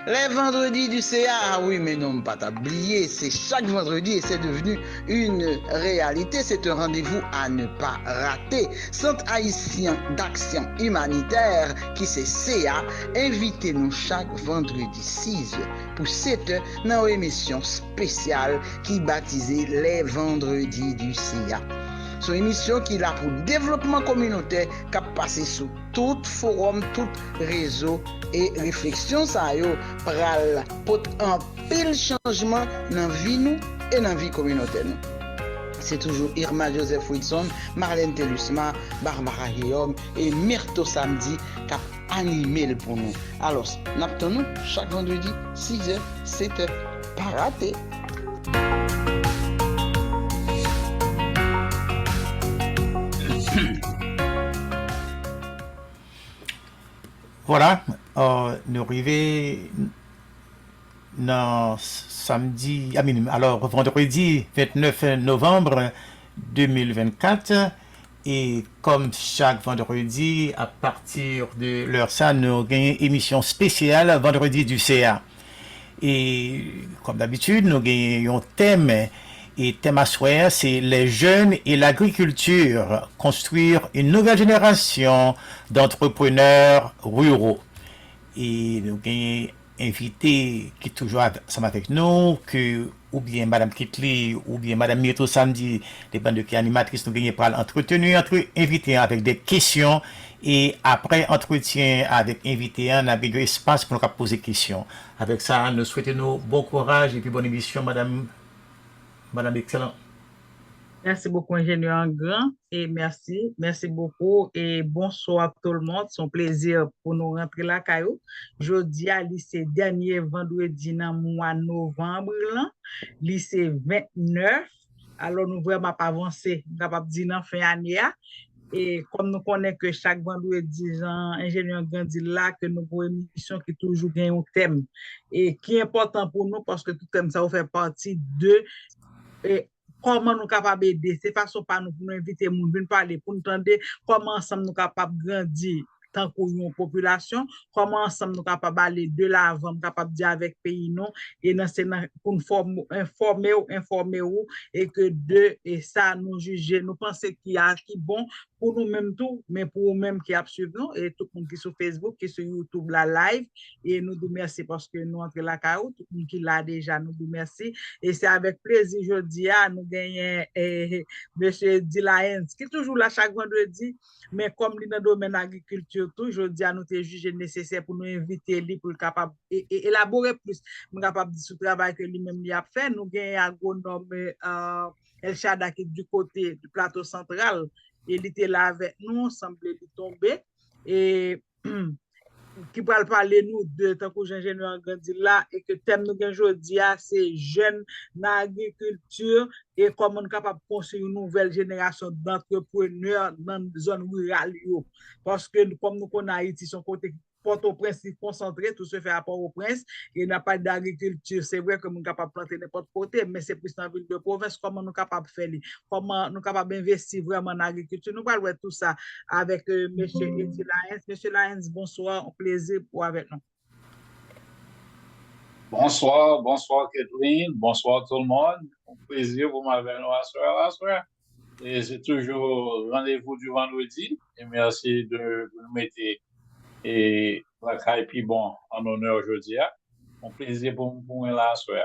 Les vendredis du CA, ah oui, mais non, pas t'oublier, c'est chaque vendredi et c'est devenu une réalité. C'est un rendez-vous à ne pas rater. Centre haïtien d'action humanitaire, qui c'est CA, invitez-nous chaque vendredi 6 pour cette dans une émission spéciale qui baptisée Les Vendredis du CA. Son émission qui est là pour développement communautaire, qui a passé sur tout forum, tout réseau et réflexion, ça y est, pral pour un pile changement dans la vie nous et dans la vie communautaire nous. C'est toujours Irma Joseph Wilson, Marlène Telusma, Barbara Guillaume et Myrto Samedi qui a animé pour nous. Alors, nous chaque vendredi 6h, 7h, pas raté. Voilà, nous arrivons dans samedi, alors vendredi 29 novembre 2024. Et comme chaque vendredi, à partir de l'heure ça, nous avons une émission spéciale vendredi du CA. Et comme d'habitude, nous avons un thème. Et thème à soir, c'est les jeunes et l'agriculture, construire une nouvelle génération d'entrepreneurs ruraux. Et nous avons invité qui est toujours ensemble avec nous, que ou bien Madame Kitli, ou bien Madame Myrto Samedi, dépend de qui animatrice nous gagnons par l'entretenu, entre invités avec des questions, et après entretien avec invités, on a un espace pour nous poser des questions. Avec ça, nous souhaitons bon courage et puis bonne émission, Madame Excellent. Merci beaucoup, ingénieur Grand, et merci beaucoup, et bonsoir tout le monde. C'est un plaisir pour nous rentrer là, Caillou. Jeudi, lycée dernier vendredi dans le mois de novembre, lycée 29. Alors, nous vraiment pas avancer, capable de dire dans fin d'année. Et comme nous connaissons que chaque vendredi, ingénieur Grand dit là que nous avons une émission qui toujours gagne un thème, et qui est important pour nous parce que tout thème, ça fait partie de. Comment nous sommes capables d'aider, c'est façon pas nous pour inviter les gens, parler, pour nous entendre comment ensemble nous sommes capables de grandir tant qu'une population, comment ensemble nous sommes capables d'aller de l'avant, capables de dire avec le pays non, et pour nous informer, et que et ça nous juger, nous pensons qu'il y a qui bon pour nous-mêmes tout, mais pour nous-mêmes qui suivent nous, et tout le monde qui est sur Facebook, qui est sur YouTube, la live, et nous vous remercions parce que nous entrons la carotte, tout le monde qui l'a déjà, nous vous remercions, et c'est avec plaisir aujourd'hui, nous gagnons M. Dilaens, qui est toujours là chaque vendredi, mais comme il est dans le domaine de l'agriculture, aujourd'hui, nous avons jugé nécessaire pour nous inviter lui pour capable élaborer plus, nous capable de ce travail que lui-même a fait. Nous gagnons agronome El Chada qui est du côté du plateau central, et il était là avec nous, semblait lui tomber, et qui va parler nous de tant que ingénieur grandi là, et que thème nous aujourd'hui c'est jeunes dans l'agriculture et comment nous capable de construire une nouvelle génération d'entrepreneurs dans les zones rurales. Parce que comme nous connaissons Haïti, son côté Port-au-Prince concentré, tout se fait à Port-au-Prince, et n'a pas d'agriculture. C'est vrai que nous sommes capables de planter n'importe côté, mais c'est plus dans la ville de province, comment nous sommes capables de faire, comment nous sommes capables d'investir vraiment en agriculture. Nous parlons de tout ça avec M. Eddie Lyons. M. Lyons, bonsoir, un plaisir pour avec nous. Bonsoir Catherine, bonsoir tout le monde. Un plaisir pour m'avoir à soir. Et c'est toujours rendez-vous du vendredi. Et merci de nous mettre et la caille puis bon en honneur aujourd'hui. Un plaisir pour moi là soir.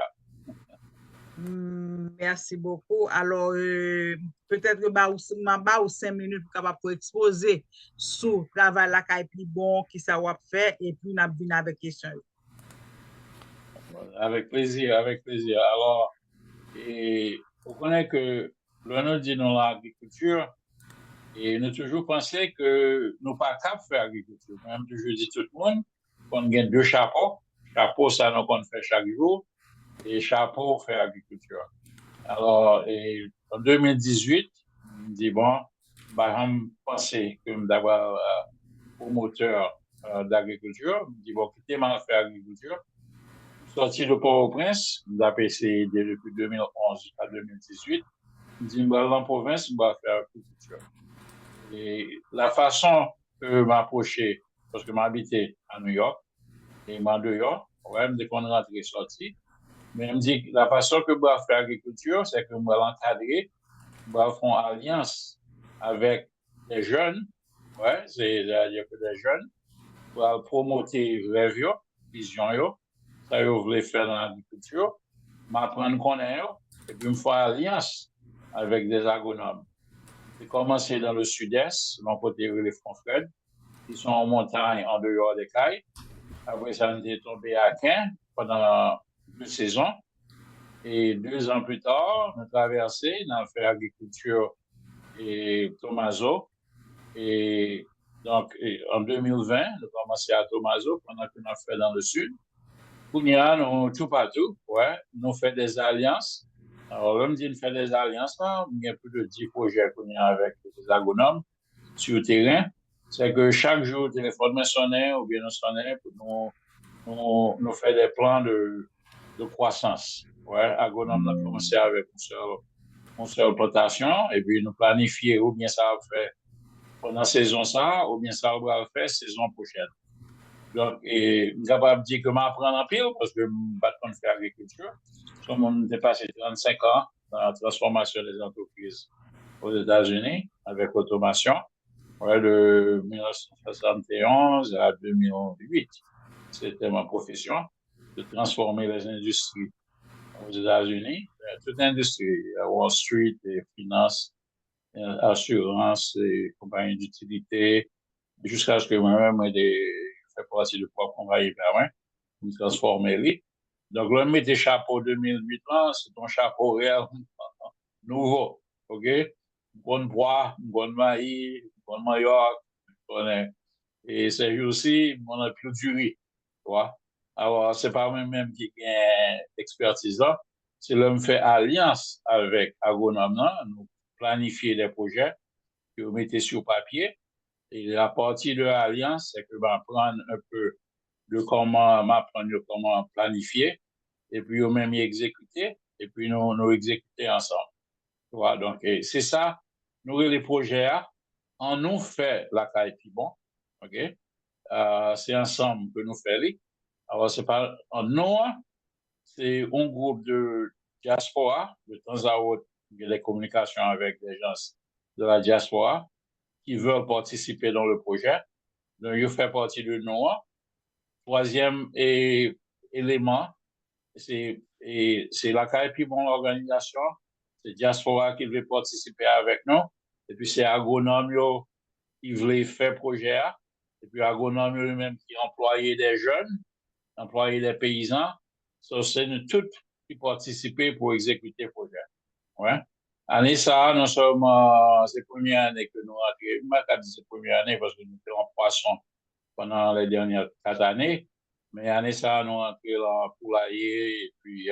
Merci beaucoup. Alors, peut-être que je vais 5 minutes pour exposer sur le travail la caille puis bon qui ça va faire et puis nous venir avec questions. Avec plaisir. Alors, vous connaissez que l'on dit dans l'agriculture, et nous toujours pensé que nous pas capables de faire agriculture. Même toujours dit tout le monde qu'on gagne 2 chapeaux. Chapeau, ça nous qu'on fait chaque jour, et chapeau fait agriculture. Alors, en 2018, je me dis bon, je pensais que d'avoir promoteur d'agriculture, je me dis bon, quitter ma faire agriculture. Sorti de Port-au-Prince, j'ai essayé depuis 2011 à 2018. Je me dis, dans la province, je vais faire agriculture. Et la façon que m'approcher, parce que j'habitais à New York, et à New York, Ouais, me dit qu'on rentre et sorti. Mais me dit la façon que moi faire agriculture, c'est que moi l'encadrer, moi faire alliance avec des jeunes, ouais, c'est-à-dire que des jeunes, pour promouvoir rêve yo, vision yo, ça yo voulait faire dans l'agriculture, m'apprendre connaître yo, et puis me faire alliance avec des agronomes. J'ai commencé dans le sud-est, dans le côté les Fred, qui sont en montagne en dehors des cailles. Après ça, on est tombé à Caen pendant 2 saisons. Et 2 ans plus tard, on a traversé, on a fait agriculture et Tomaso. Et donc, en 2020, on a commencé à Tomaso pendant qu'on a fait dans le sud. Pour nous, tout partout, ouais, nous fait des alliances. Alors, là, on dit fait des alliances, là, il y a plus de 10 projets qu'on a avec les agronomes sur le terrain. C'est que chaque jour, le téléphone me sonnait ou bien nous sonnait pour nous faire des plans de croissance. Ouais, agronome a commencé avec une seule plantation et puis nous planifier ou bien ça va faire pendant la saison ça, ou bien ça va faire saison prochaine. Donc, je suis capable de dire que je m'apprends en pile parce que je ne pas faire agriculture. On a passé 35 ans dans la transformation des entreprises aux États-Unis avec l'automation, ouais, de 1971 à 2008. C'était ma profession de transformer les industries aux États-Unis, toute l'industrie, Wall Street, et finance, assurance, et compagnie d'utilité, jusqu'à ce que moi-même, je fais partie de propre compagnie permanent, pour transformer les. Donc, là, mes chapeau 2008, là, c'est un chapeau réel nouveau, OK? Bonne bois, bonne maïs, bonne maillot, et c'est aussi, on a plus duré, tu vois? Alors, c'est pas moi-même qui ai expertise là, c'est là me fait alliance avec agronome, nous planifier des projets que vous mettez sur papier. Et à partir de l'alliance, c'est que prendre un peu de m'apprendre comment planifier, et puis nous même y exécuter, et puis nous exécuter ensemble. Tu vois? Donc, c'est ça, nous les projets, on nous fait la caille puis bon, OK? C'est ensemble que nous faisons. Alors, c'est pas en nous, c'est un groupe de diaspora, de temps à autre, il y a des communications avec des gens de la diaspora qui veulent participer dans le projet. Donc, je fais partie de nous. Troisième élément, c'est la CAIPI, mon organisation, c'est diaspora qui veut participer avec nous. Et puis, c'est agronome qui veut faire projet. Et puis, agronome lui-même qui employait des jeunes, employé des paysans. So, c'est nous tous qui participons pour exécuter le projet. Ouais. Année ça, nous sommes, c'est la première année que nous avons, c'est la première année parce que nous étions en poisson pendant les dernières 4 années. Mais année ça, nous avons entré dans le poulailler et puis,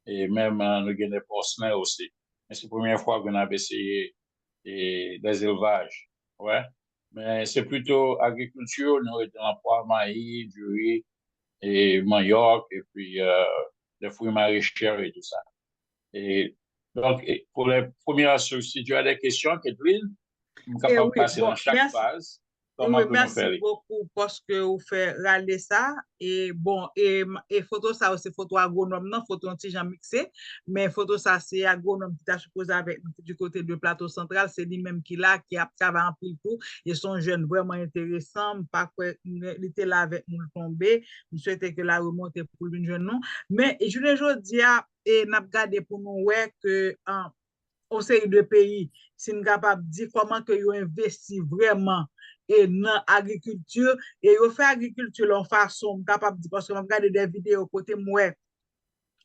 et même, nous avons des porcins aussi. Mais c'est la première fois qu'on a essayé des élevages. Ouais. Mais c'est plutôt agriculture, nous étions en pois, maïs, du riz, et manioc, et puis les fruits maraîchers et tout ça. Et donc, pour les premières, si tu as des questions, Catherine, je suis capable de passer dans chaque phase. Oui, merci beaucoup parce que vous faites râler ça. Et bon, et photo ça aussi, photo agronome, non, photo anti-Jean mixé, mais photo ça, c'est agronome qui t'a supposé avec du côté de plateau central, c'est lui-même qui là, qui a travaillé en pile tout. Ils sont jeunes vraiment intéressants, pas quoi, il était là avec nous le tomber. Je souhaitais que la remontée pour une jeune non. Mais je le dis, et n'a regardé pour nous, ouais, que, au série de pays, si nous sommes capables de dire comment que ils investi vraiment et dans l'agriculture, et ils fait agriculture en façon capable de dire, parce que je regarde des vidéos côté moi,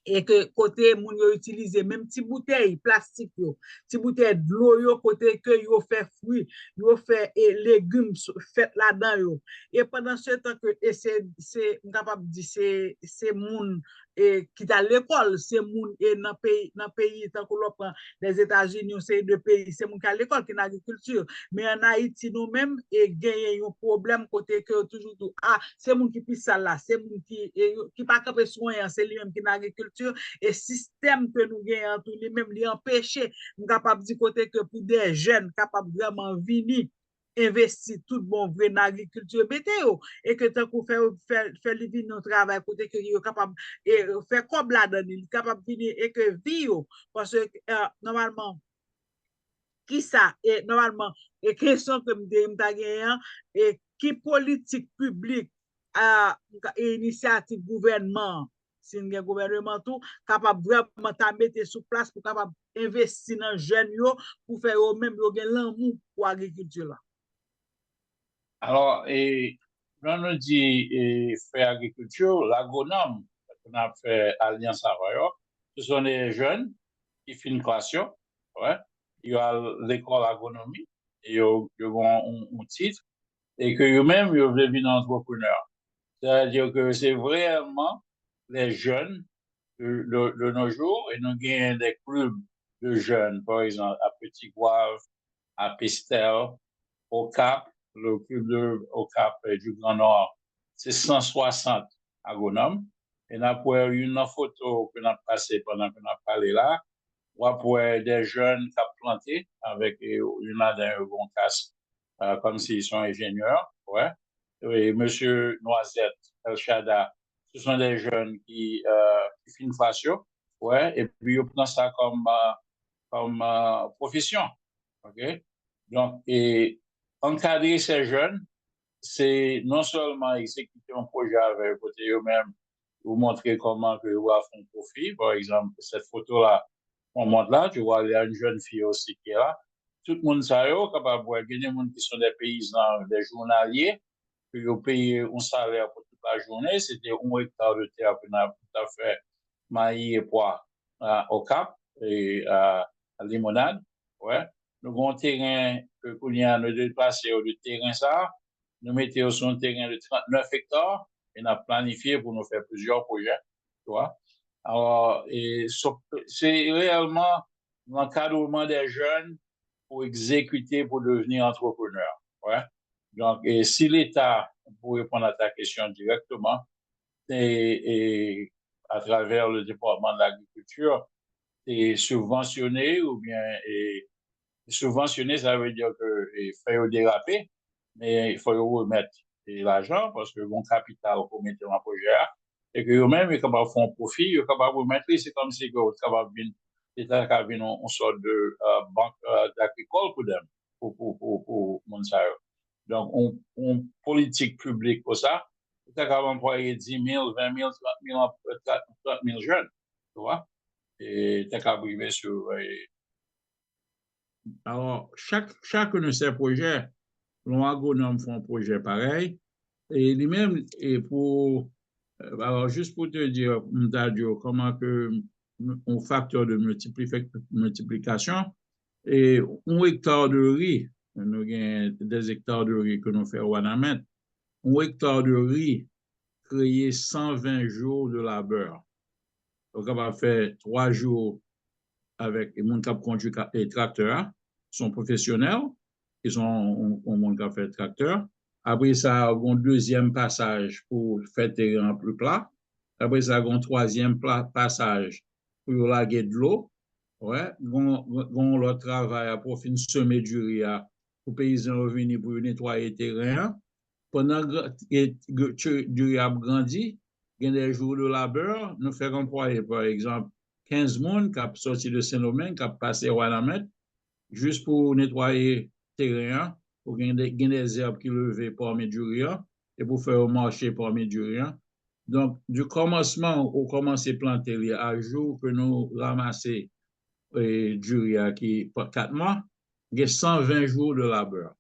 et que côté moun yo utilize même petit bouteille plastique yo, petit bouteille de l'eau yo côté que yo fait fruits, yo fait légumes fait là-dedans yo. Et pendant ce temps que c'est capable dire c'est moun et qui à l'école, c'est moun et dans pays tant que l'on prend les États-Unis, c'est de pays, c'est moun qui à l'école qui dans l'agriculture, mais en Haïti nous même et gagner un problème côté que toujours tout c'est moun qui pisse ça là, c'est moun qui pas capable soin, c'est lui même qui dans l'agriculture et système que nous gagnons tout lui même lui empêcher nous capable dire côté que pour des jeunes capables vraiment venir investi tout bon vrai dans l'agriculture météo et que tant qu'on fait le vin notre travail côté que yo capable et faire comme la dedans il capable venir et que vie parce que normalement qui ça et normalement et question que m'ta gagné et qui politique publique à initiative gouvernement si un gouvernement tout capable vraiment ta mettre sur place pour capable investir dans jeunes yo pour faire eux même yo gen l'amour pour agriculture là. Alors, et quand on dit faire agriculture, l'agronome, qu'on a fait Alliance Savoyard, ce sont des jeunes qui font une classe, ouais. Il y a l'école agronomie, et ils ont un titre, et que eux-mêmes, ils veulent devenir entrepreneurs. C'est-à-dire que c'est vraiment les jeunes de nos jours, et nous gagnons des clubs de jeunes, par exemple, à Petit-Goâve, à Pestel, au Cap, le club au Cap du Grand Nord, c'est 160 agronomes. Et on a une photo que nous avons passée pendant que nous avons parlé là, on a des jeunes qui ont planté avec une d'un bon casque, comme s'ils sont ingénieurs. Ouais. Et Monsieur Noisette, El Chada, ce sont des jeunes qui font une fashion. Ouais. Et puis, ils prennent ça comme profession. OK? Donc, et encadrer ces jeunes, c'est non seulement exécuter un projet avec côté eux-mêmes, vous montrer comment que vous font profit. Par exemple, cette photo-là, on montre là, tu vois, il y a une jeune fille aussi qui est là. Tout le monde sait, capable de voir. Il y a des gens qui sont des paysans, des journaliers, qui ont payé un salaire pour toute la journée. C'était 1 hectare de terre qu'on a tout à fait maïs et pois au Cap et à Limonade. Ouais. Nous avons un terrain que nous avons déplacé du terrain ça. Nous mettons sur un terrain de 39 hectares et nous avons planifié pour nous faire plusieurs projets. Tu vois. Alors, c'est réellement l'encadrement des jeunes pour exécuter, pour devenir entrepreneur. Ouais. Donc, et si l'État, pour répondre à ta question directement, et à travers le département de l'agriculture, est subventionné ou bien est subventionné, ça veut dire qu'il faut déraper, mais il faut remettre l'argent parce que bon capital pour mettre dans le projet et que eux-mêmes, ils sont capables de faire un profit, ils sont capables de remettre, c'est comme si ils sont capables de l'État a une sorte de banque d'agricole pour them, pour Monsanto. Donc, on politique publique pour ça, l'État capable d'employer 10 000, 20 000, 30 000 jeunes, tu vois, et l'État capable de sur. Alors, chacun de ces projets, l'agronome fait un projet pareil, et lui-même, et pour, alors juste pour te dire, comment que un facteur de multiplication, et 1 hectare de riz, nous avons des hectares de riz que nous faisons au Wanamet, 1 hectare de riz créé 120 jours de labeur. Donc, on va faire 3 jours avec les gens qui conduit les tracteurs, sont professionnels, ils ont un monde qui fait tracteur. Après ça, on a un deuxième passage pour faire terrain plus plat. Après ça, on a un troisième passage pour laguer de l'eau. Ouais, on le travail pour finir semer du riz pour les paysans revenir pour nettoyer le terrain. Pendant que du riz a grandi, il y a des jours de labeur, nous faisons employer, par exemple, 15 personnes qui ont sorti de Saint-Domingue, qui ont passé au Wanamet, juste pour nettoyer le terrain, pour gagner des herbes qui levées parmi du riz, et pour faire marcher parmi du riz. Donc, du commencement, on commence à planter à jour que nous ramassons du riz qui 4 mois, il y a 120 jours de labeur.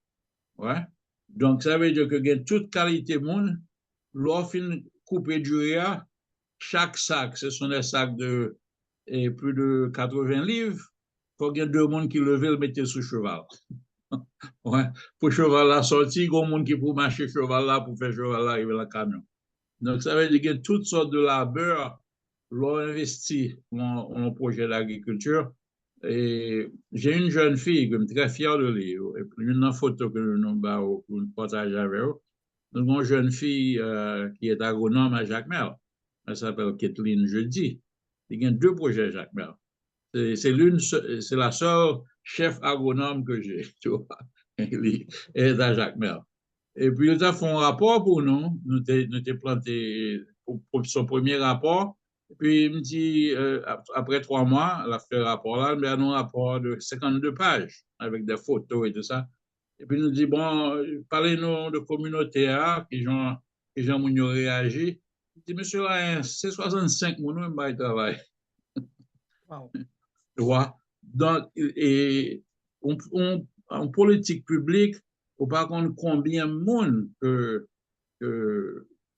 Ouais. Donc, ça veut dire que il y a toute qualité monde, l'offre couper du riz, chaque sac, ce sont des sacs de plus de 80 livres. Il faut qu'il y ait 2 personnes qui lèvent et le mettent sous cheval. Ouais. Pour cheval là sortir, il y a un monde qui peut marcher cheval là pour faire cheval là arriver dans le camion. Donc, ça veut dire qu'il y a toutes sortes de labeur, l'on investit dans un projet d'agriculture. Et j'ai une jeune fille que je suis très fier de lui. Et puis, une photo que nous partageons avec eux. Nous avons une jeune fille qui est agronome à Jacmel. Elle s'appelle Kathleen Jeudi. Il y a 2 projets Jacmel. C'est la seule chef agronome que j'ai. Tu vois. Et à Jacmel. Et puis, ils ont fait un rapport pour nous. Nous avons planté pour son premier rapport. Et puis, il me dit, après 3 mois, elle a fait le rapport-là, mais un rapport de 52 pages avec des photos et tout ça. Et puis, il nous dit, bon, parlez-nous de communauté A, qui ont réagi. Il dit, monsieur là, c'est 65 mon nom, il travail. Wow. Tu vois? Donc, et en politique publique, il ne faut pas qu'on combien de monde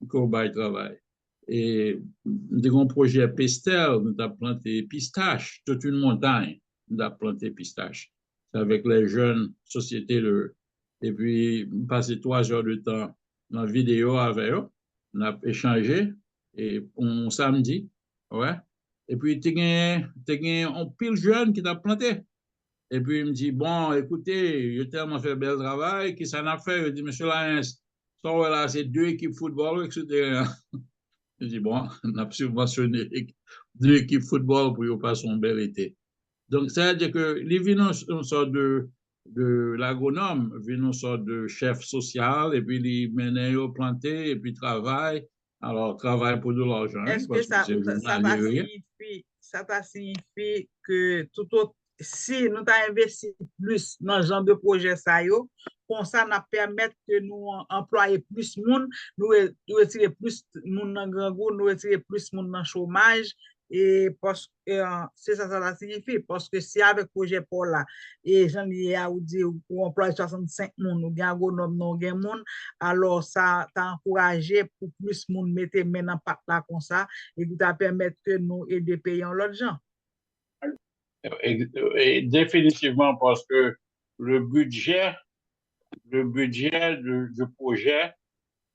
qu'on va travailler. Et nous un projet Pestel, nous avons planté pistache, toute une montagne, nous avons planté pistache. C'est avec les jeunes sociétés. Et puis, passer 3 heures de temps dans la vidéo avec eux, on a échangé, et on samedi, ouais. Et puis, tu as un pile jeune qui t'a planté. Et puis, il me dit, bon, écoutez, j'ai tellement fait bel travail, qui s'en a fait? Il dit, monsieur Lyons, ça, voilà, c'est 2 équipes de football, etc. Je dis, bon, on a subventionné 2 équipes de football pour qu'ils passent un bel été. Donc, ça veut dire que les vins une sorte de l'agronome, une sorte de chef social, et puis les mènent au planter, et puis travaillent. Alors, travaille pour de l'argent, Est-ce que parce que c'est journalier. ça t'a signifié que tout autre, si nous avons investi plus dans ce genre de projet, ça yo, comme ça, nous permettre que nous employer plus de monde, nous retirer plus de monde dans le grand goût, nous retirer plus de monde dans le chômage, et parce que c'est ça, ça signifie, parce que si avec projet pour là, et j'en ai à vous dire, on emploie 65 monde, nous gagnons agronome, nous gagnons monde, alors ça t'a encouragé pour plus de monde mettre maintenant pas là comme ça, et qui t'a permettre que nous aider payer l'autre gens. Et définitivement parce que le budget du projet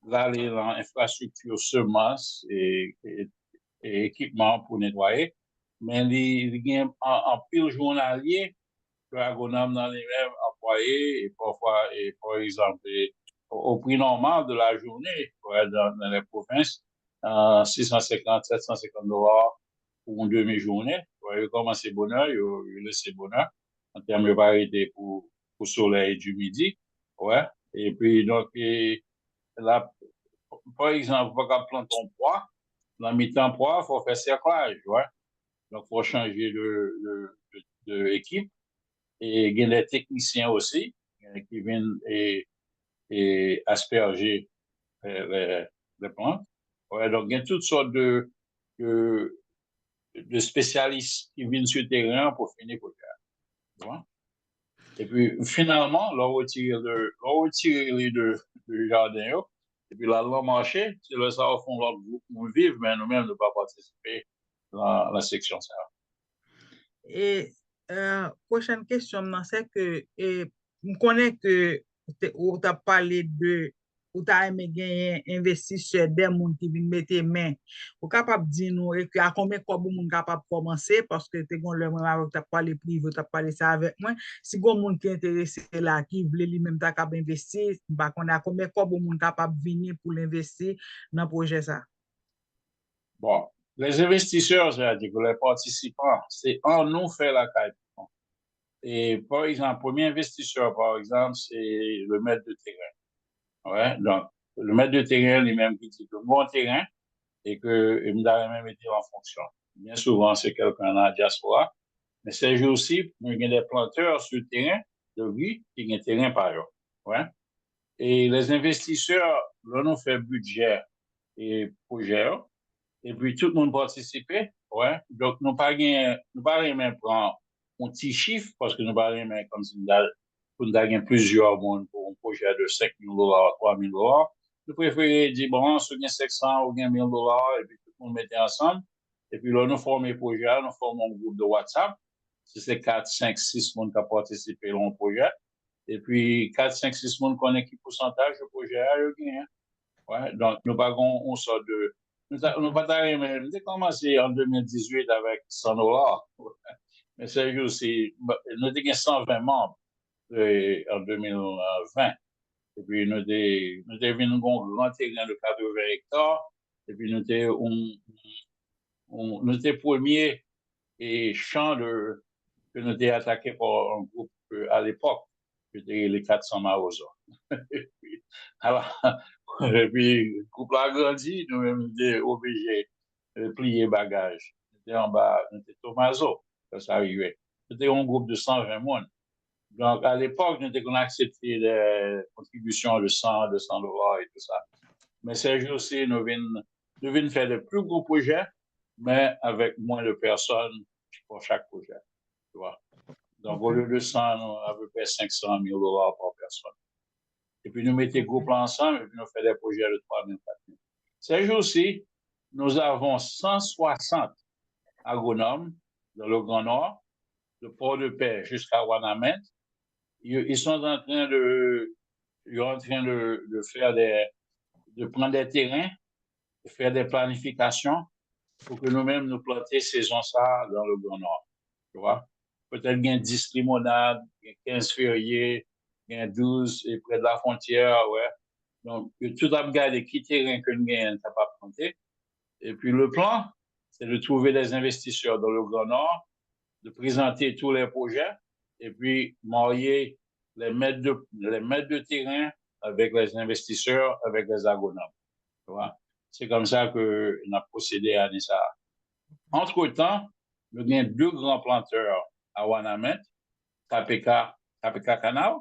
va aller dans l'infrastructure semences et équipements pour nettoyer, mais il y a en pile journalier que l'agronome dans les mêmes employés et parfois, et par exemple, au prix normal de la journée dans les provinces, 650, 750 dollars pour une demi-journée. Il commence bonheur, il laisse bonheur en termes de variété pour soleil du midi. Ouais. Et puis, donc, là, par exemple, pour qu'on plante ton poids, dans mi-temps poids, il faut faire cerclage. Ouais. Donc, il faut changer de équipe. Et il y a des techniciens aussi qui viennent et asperger les plantes. Ouais, donc, il y a toutes sortes de, de spécialistes qui viennent sur le terrain pour finir le projet. Et puis, finalement, leur retirer les du jardin, et puis là, leur marché, c'est là, ça, au fond, leur groupe, nous vivons, mais nous-mêmes, ne pas participer dans la section ça. Et prochaine question, c'est que je connais que tu as parlé de ou tu as aimé gagner investisseurs des gens qui viennent mettre main. Ou capable de dire nous à combien de monde capable de commencer parce que tu as parlé privé, tu as parlé ça avec moi. Si vous monde qui est intéressé là, qui veut lui-même capable investir, bah on a combien de monde capable de venir pour l'investir dans le projet ça. Bon, les investisseurs, c'est-à-dire que les participants, c'est en nous faire la caille. Et par exemple, le premier investisseur, par exemple, c'est le maître de terrain. Ouais, donc, le maître de terrain lui-même qui dit que bon terrain et que il me même été en fonction. Bien souvent, c'est quelqu'un dans la diaspora, mais ces jours-ci, il y a des planteurs sur le terrain de vie qui ont un terrain par eux. Ouais. Et les investisseurs, là, nous fait budget et projet, et puis tout le monde participait. Ouais. Donc, nous pas même prendre un petit chiffre parce que nous pas même comme si nous avons plusieurs monde pour un projet de 5 000 dollars, 3 000 dollars. Nous préférons dire, bon, si on a 500 ou 1 000 dollars, et puis tout le monde mettait ensemble. Et puis là, nous formons un projet, nous formons un groupe de WhatsApp. Si c'est 4, 5, 6 monde qui ont participé dans le projet. Et puis, 4, 5, 6 monde connaissent qui pourcentage du projet a gagné. Ouais. Donc, nous avons une sorte de. Nous avons commencé en 2018 avec 100 dollars. Mais c'est juste, nous avons 120 membres en 2020. Et puis, nous avons un grand terrain de 80 hectares. Et puis, nous étions premiers et champs que nous avons attaqué par un groupe à l'époque. J'étais les 400 Maozo. Alors, et puis, le couple a grandi, nous-mêmes, nous étions obligés de plier bagages. Nous étions en bas, nous étions Tomaso, quand ça arrivait. C'était un groupe de 120 personnes. Donc, à l'époque, nous étions accepté des contributions de 100, 200 dollars et tout ça. Mais ces jours-ci, nous venons faire de plus gros projets, mais avec moins de personnes pour chaque projet. Tu vois? Donc, au lieu de 100, nous, à peu près 500 000 dollars par personne. Et puis, nous mettons le groupe ensemble et puis nous faisons des projets de 3 000, 4 000. Ces jours-ci, nous avons 160 agronomes dans le Grand Nord, de Port-de-Paix jusqu'à Wanamint. Ils sont en train de faire de prendre des terrains, de faire des planifications pour que nous-mêmes nous plantions saison ça dans le Grand Nord. Tu vois? Peut-être qu'il y a 10 limonades, 15 fériés, il y a 12 et près de la frontière, ouais. Donc, tout à regarder qui terrain que nous gagnons, t'as pas planté. Et puis, le plan, c'est de trouver des investisseurs dans le Grand Nord, de présenter tous les projets, et puis marier les maîtres de terrain avec les investisseurs, avec les agronomes. Tu vois? C'est comme ça que nous avons procédé à ça. Entre-temps, nous avons 2 grands planteurs à Wanamint, KPK Canal,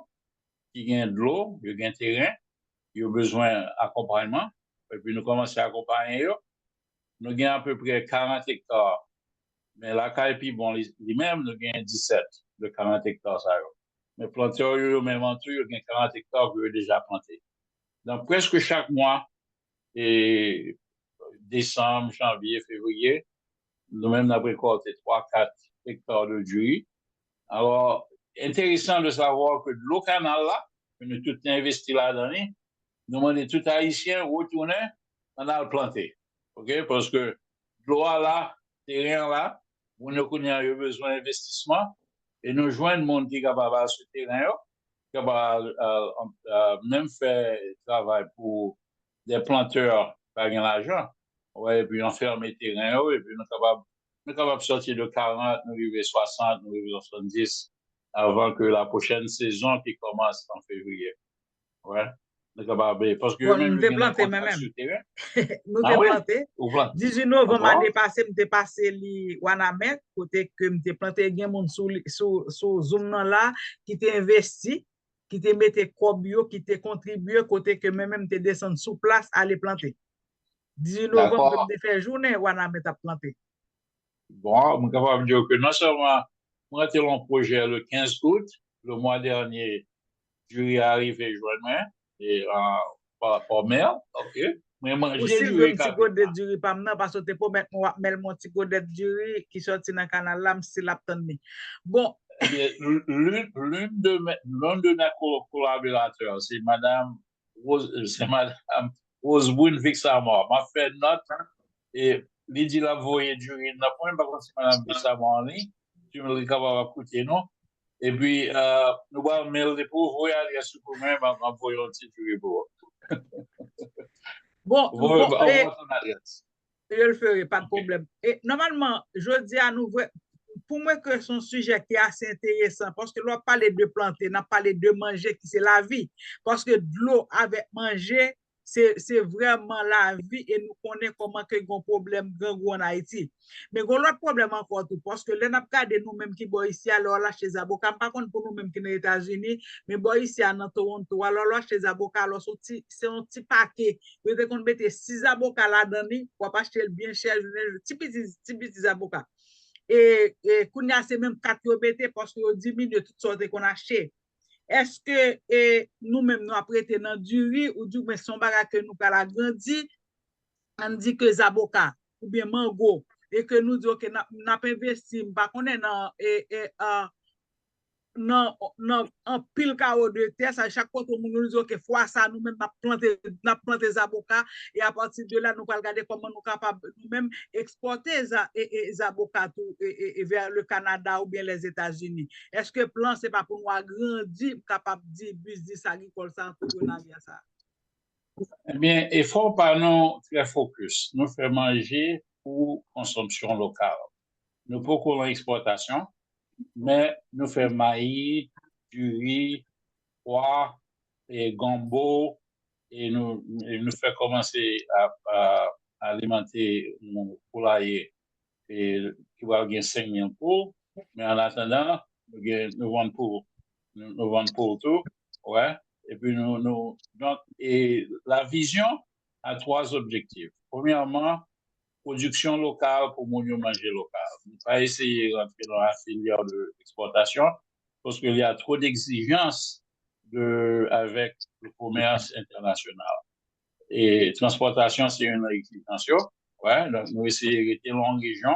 qui gagnent de l'eau, ils gagnent terrain, ils ont besoin d'accompagnement, et puis nous commençons à accompagner eux. Nous avons à peu près 40 hectares, mais la CAIPI, bon, lui-même, nous avons 17 de 40 hectares. Ça, mais planteurs, eux-mêmes en tout, ils ont 40 hectares qu'ils ont déjà plantés. Donc, presque chaque mois, et décembre, janvier, février, nous-mêmes, avons récolté 3-4 hectares de riz. Alors, intéressant de savoir que de l'eau canal là, que nous tout investi là-dedans, nous demandons tout haïtien retourner, on a le planté. OK? Parce que l'eau là, terrain là, on a besoin d'investissement et nous joignons le monde qui est capable de ce terrain là, capable même faire travail pour des planteurs par l'argent. Ouais, et puis on ferme les terrains et puis nous sommes capables de sortir de 40, nous arriver 60, nous arriver 70 avant que la prochaine saison qui commence en février. Ouais. Nous sommes capables, parce que Bon, même nous nous avons planté avons même. sur le terrain. Nous Ah avons oui? planté. Ou plante. 18 novembre, D'accord? m'te passé li Wanamint, côté que m'te planté gen moun sous Zoom nan là, qui t'est investi, qui t'est mette kobyo, qui t'est contribué, côté que même m'te descend sous place, aller planter. 18 novembre, D'accord. m'te fait journée, Wanamint a planté. Bon, je suis capable de dire que non seulement, moi, j'ai un projet le 15 août, le mois dernier, je suis arrivé joindre, et par mail, OK. Mais Ou manger s'il du veut riz m'ti capita. godet du riz pa m'nan, parce que te pou mettre mon petit godet du riz qui sorti dans canal là, m'si l'a tande. Bon, Eh bien, l'un de nos collaborateurs, c'est Madame Rose Boone Vixamor. M'a fait note et lui dit la voyer du riz. N'a pas même pas contre Madame Vixamor en ligne. Tu me le capable d'écouter, non? Et puis, nous allons mail pour vous aller à ce moment, m'envoyer un petit riz pour bon, vous. bon, Envoie ton adresse. je le ferai, pas de OK. problème. Et normalement, je dis à nous, pour moi que son sujet qui est assez intéressant, parce que l'on parle de planter, on a parlé de manger, qui c'est la vie. Parce que de l'eau avec manger, c'est vraiment la vie et nous connaissons comment que un problème grand en Haïti. Mais il y a l'autre problème encore tout, parce que les n'a pas de nous-mêmes qui sont ici, alors là chez Zaboka, par contre pour nous-mêmes qui sont aux États-Unis, mais bon ici à Toronto, alors là chez Zaboka, alors c'est un petit paquet. Vous devez qu'on mette 6 avocats là-dedans, pour pas acheter le bien cher, petit avocats. Et Kounia, c'est même 4 BT parce que 10 minutes toutes sortes qu'on achète. Est-ce que nous-mêmes nous apprêtons dans du riz ou du moins son bagage que nous avons grandi, on dit que Zaboka ou bien mango et que nous disons que nous avons investi, par contre, non en pile carreau de terre, à chaque fois que nous disons que fois ça, nous-mêmes, nous planté des avocats et à partir de là, nous allons regarder comment nous sommes capables nous-mêmes exporter les avocats vers le Canada ou bien les États-Unis. Est-ce que le plan, ce n'est pas pour nous agrandir, capable de dire business agricole, ça, entrepreneuriat, ça? Eh bien, il faut pas nous très focus. Nous faire manger pour consommation locale. Nous pour l'exportation, mais nous faire maïs, du riz, pois et gombo et nous fait commencer à alimenter mon poulailler et qui va gagner 5 000 poules. Mais en attendant, nous vendons pour tout. Ouais. Et puis donc, et la vision a 3 objectifs. Premièrement, production locale pour manger local. On ne va pas essayer de rentrer dans la filière de l'exportation parce qu'il y a trop d'exigences avec le commerce international. Et transportation, c'est une exigence. Ouais, donc nous essayons de rester dans la région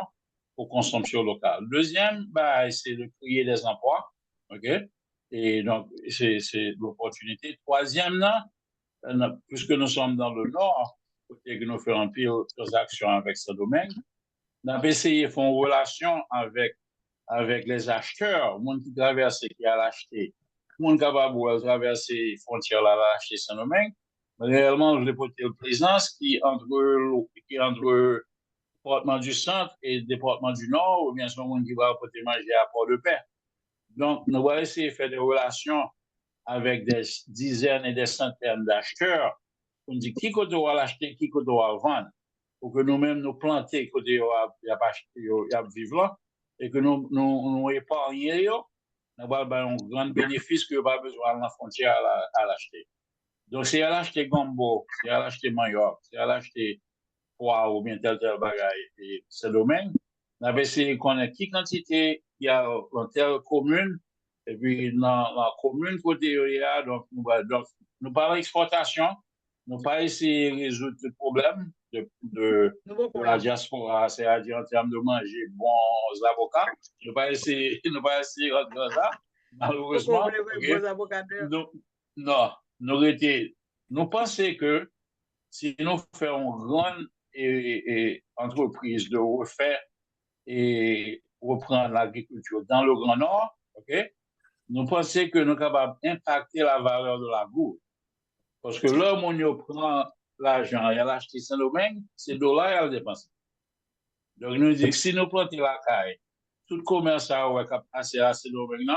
pour consommation locale. Deuxième, c'est de créer des emplois. OK? Et donc, c'est l'opportunité. Troisième, puisque nous sommes dans le nord, côté que nous faisons pile transactions avec ce domaine, nous avons essayé de faire une relation avec les acheteurs, le monde qui traverse, qui a acheté, le monde capable de traverser les frontières là, acheter ce domaine. Mais réellement, je l'ai porté une présence qui entre le département du centre et le département du nord, ou bien ce monde qui va apporter manger à Port-de-Paix. Donc, nous allons essayer de faire des relations avec des dizaines et des centaines d'acheteurs. On dit qui côté va l'acheter, qui côté va vendre, pour que nous-mêmes nous planter côté il y a vivre là, et que nous épargnions, nous avons un grand bénéfice que pas besoin de la frontière à l'acheter. Donc, si elle acheter gombo, si elle acheter manioc, si elle acheter pois ou bien tel bagaille, et ce domaine, on a essayé de connaître qui quantité il y a dans telle commune, et puis dans la commune côté il y a, donc nous parlons d'exportation, nous pas essayer de résoudre le problème de la diaspora, c'est-à-dire en termes de manger bons avocats, nous pas essayer de rentrer dans ça, malheureusement. Okay? Donc, non, nous pensons que si nous faisons une grande entreprise de refaire et reprendre l'agriculture dans le Grand Nord, okay, nous pensons que nous sommes capables d'impacter la valeur de la goutte. Parce que là, on prend l'argent et l'acheter Saint-Domingue, c'est dollars et à le dépenser. Donc, nous disons que si nous plantons la caille, tout le commerce a passé à Saint-Domingue,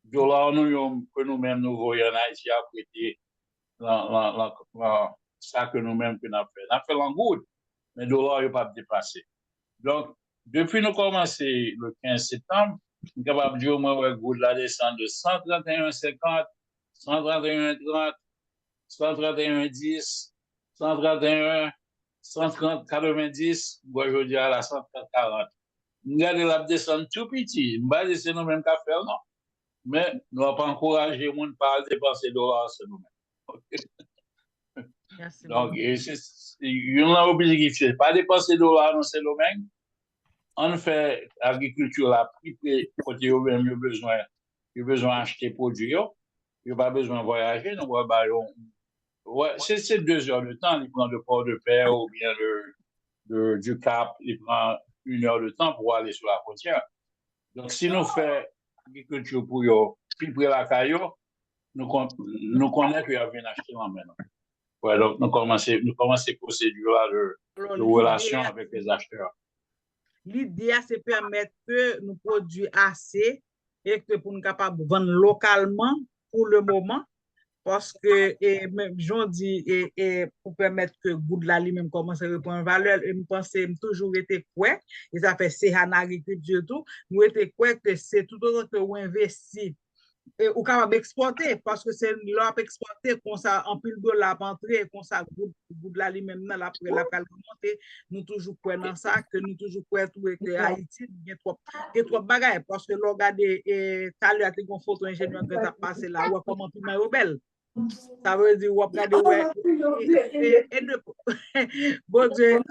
dollars que nous-mêmes nous voyons en Haïti à prêter ça que nous-mêmes que nous avons fait. Nous avons fait l'angoude, mais dollars n'ont pas dépassé. Donc, depuis nous commencer le 15 septembre, nous sommes capables de dire au moins que le la descend de 131,50, 131,30, 131,10, 131, 130,90, moi je dis à la 130,40. Nous regardons la descente tout petit. Nous ne pas laisser nous-mêmes qu'à faire, non. Mais nous n'avons pas encouragé les gens à dépenser dollars sur nous-mêmes. Merci. Donc, il y a un objectif, c'est pas dépenser dollars dans ce domaine. En fait, l'agriculture a pris côté où il y a besoin d'acheter des produits, il n'y a pas besoin de voyager. Donc, c'est 2 heures de temps, il prend de Port-de-Paix ou bien du Cap, il prend 1 heure de temps pour aller sur la frontière. Donc, si nous faisons l'agriculture pour eux, puis pour la caillou, nous connaissons qu'il y a bien acheté en maintenant. Ouais, donc, nous commençons ces procédures-là de relation avec les acheteurs. L'idée, c'est permettre que nous produisons assez et que pour nous capables de vendre localement pour le moment. Parce que, même, j'en dis, pour permettre que Goud la lui-même commence à reprendre valeur, et je pense que toujours été quoi, et ça fait c'est en agriculture tout, nous été quoi que c'est tout autant que vous investissez ou capable d'exporter, parce que c'est l'op exporter, qu'on ça en pile de la rentrer, qu'on ça Goud la lui-même, la monter, nous toujours quoi dans ça, que nous toujours quoi trouver que Haïti, il y a trop bagaille, parce que l'on regarde, et t'as lu à tes photo ingénieur que t'as passé là, ou comment tout est belle. Ça veut dire, on regarde, bon Dieu,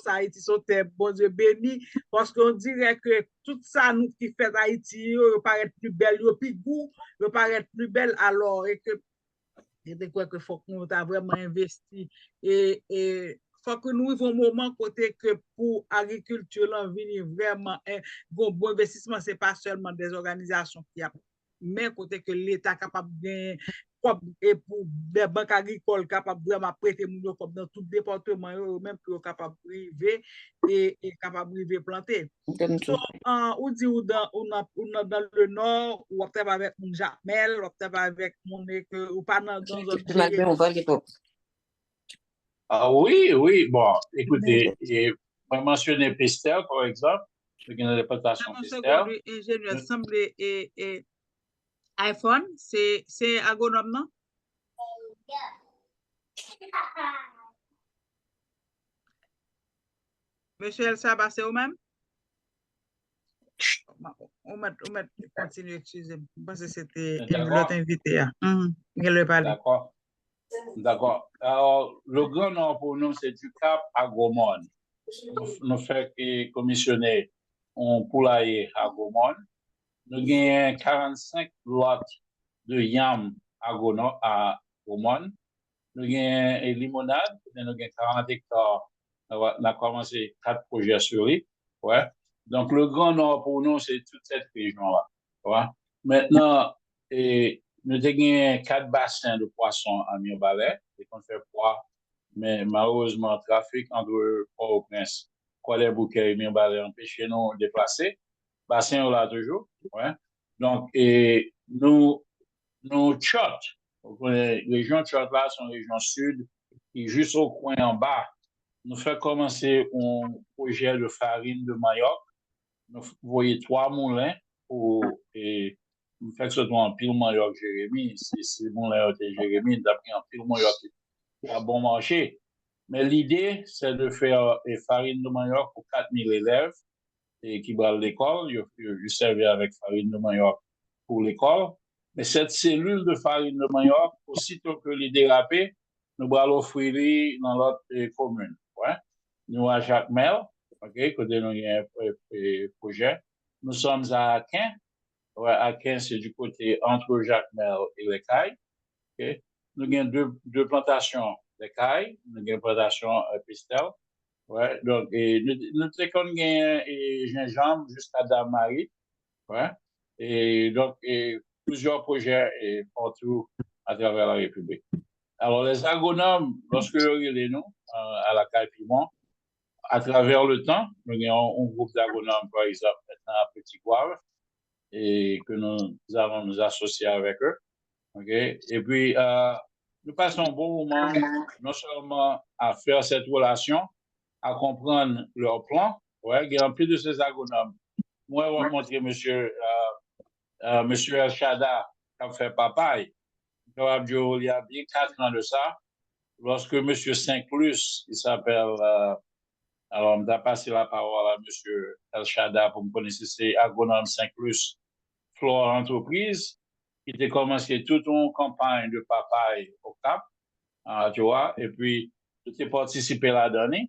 Haïti sont bon Dieu béni, parce qu'on dirait que tout ça, nous qui fait Haïti, il paraît plus belle, il paraît plus belle, alors, et que, il faut que nous avons vraiment investi, et faut que nous vivons un moment côté que pour l'agriculture, l'envie vraiment un bon investissement, c'est pas seulement des organisations qui a mais côté que l'État est capable de et pour des banques agricoles capables vraiment prêter moun yo comme dans tout département yo, même pour capable privé et capable privé planter. So, ou dit ou dans le nord, ou peut-être avec mon Jacmel, ou peut-être avec mon ou pas dans zone. Ah oui, bon, écoutez, on va mentionner Pestel, par exemple, il y a une réputation Pestel. Ingénieur semble et iPhone, c'est agronome, non? Monsieur El Sabah, c'est vous-même? On va continuer, excusez-moi, parce que c'était l'autre invité. D'accord. Alors, le Grand Nord pour nous, c'est du Cap à Gaumont. Nous faisons commissionner un poulailler à Gaumont. Nous avons 45 lots de yam à Gaumont. Nous avons une limonade, nous avons 40 hectares. On a commencé 4 projets sur lui. Ouais. Donc, le Grand Nord pour nous, c'est toute cette région-là. Ouais. Maintenant, nous avons 4 bassins de poissons à Mirbalet, et qu'on fait poids, mais malheureusement, le trafic entre Port-au-Prince, Collet-Bouquet et Mirbalet empêchait nous de déplacer. Bassin là toujours. Ouais. Donc, nous Tchot, les régions Tchot là sont les régions sud, et juste au coin en bas, nous fait commencer un projet de farine de manioc. Nous voyez 3 moulins et nous fait que ce soit en pile manioc Jérémy. C'est moulin de Jérémy, d'après en pile manioc qui a bon marché. Mais l'idée, c'est de faire une farine de manioc pour 4000 élèves et qui va à l'école. Je servais avec farine de manioc pour l'école. Mais cette cellule de farine de manioc, aussitôt que les dérapé, nous allons l'offrir dans l'autre commune. Ouais. Nous à Jacmel, OK, côté nous y a un projet. Nous sommes à Aquin. Ouais, Aquin, c'est du côté entre Jacmel et les Cailles. OK. Nous avons deux plantations de Cailles, nous avons une plantation Pestel. Ouais, donc, nous avons gingembre jusqu'à Dame-Marie. Ouais. Et donc, plusieurs projets partout à travers la République. Alors, les agronomes, lorsque nous à la Caille-Pimont, à travers le temps, nous avons un groupe d'agronomes, par exemple, maintenant à Petit Goave, et que nous allons nous associer avec eux. Okay? Et puis, nous passons un bon moment, non seulement à faire cette relation, à comprendre leur plan. Ouais, il y a un peu de ces agronomes. Moi, je vais montrer monsieur El Shada qui a fait papaye. Il y a bien 4 ans de ça, lorsque monsieur Saint-Clus, il s'appelle, alors, on a passé la parole à monsieur El Shada pour me connaître, c'est agronome Saint-Clus, Flore Entreprise, qui a commencé toute une campagne de papaye au Cap, tu vois, et puis, tout est participé là-dedans.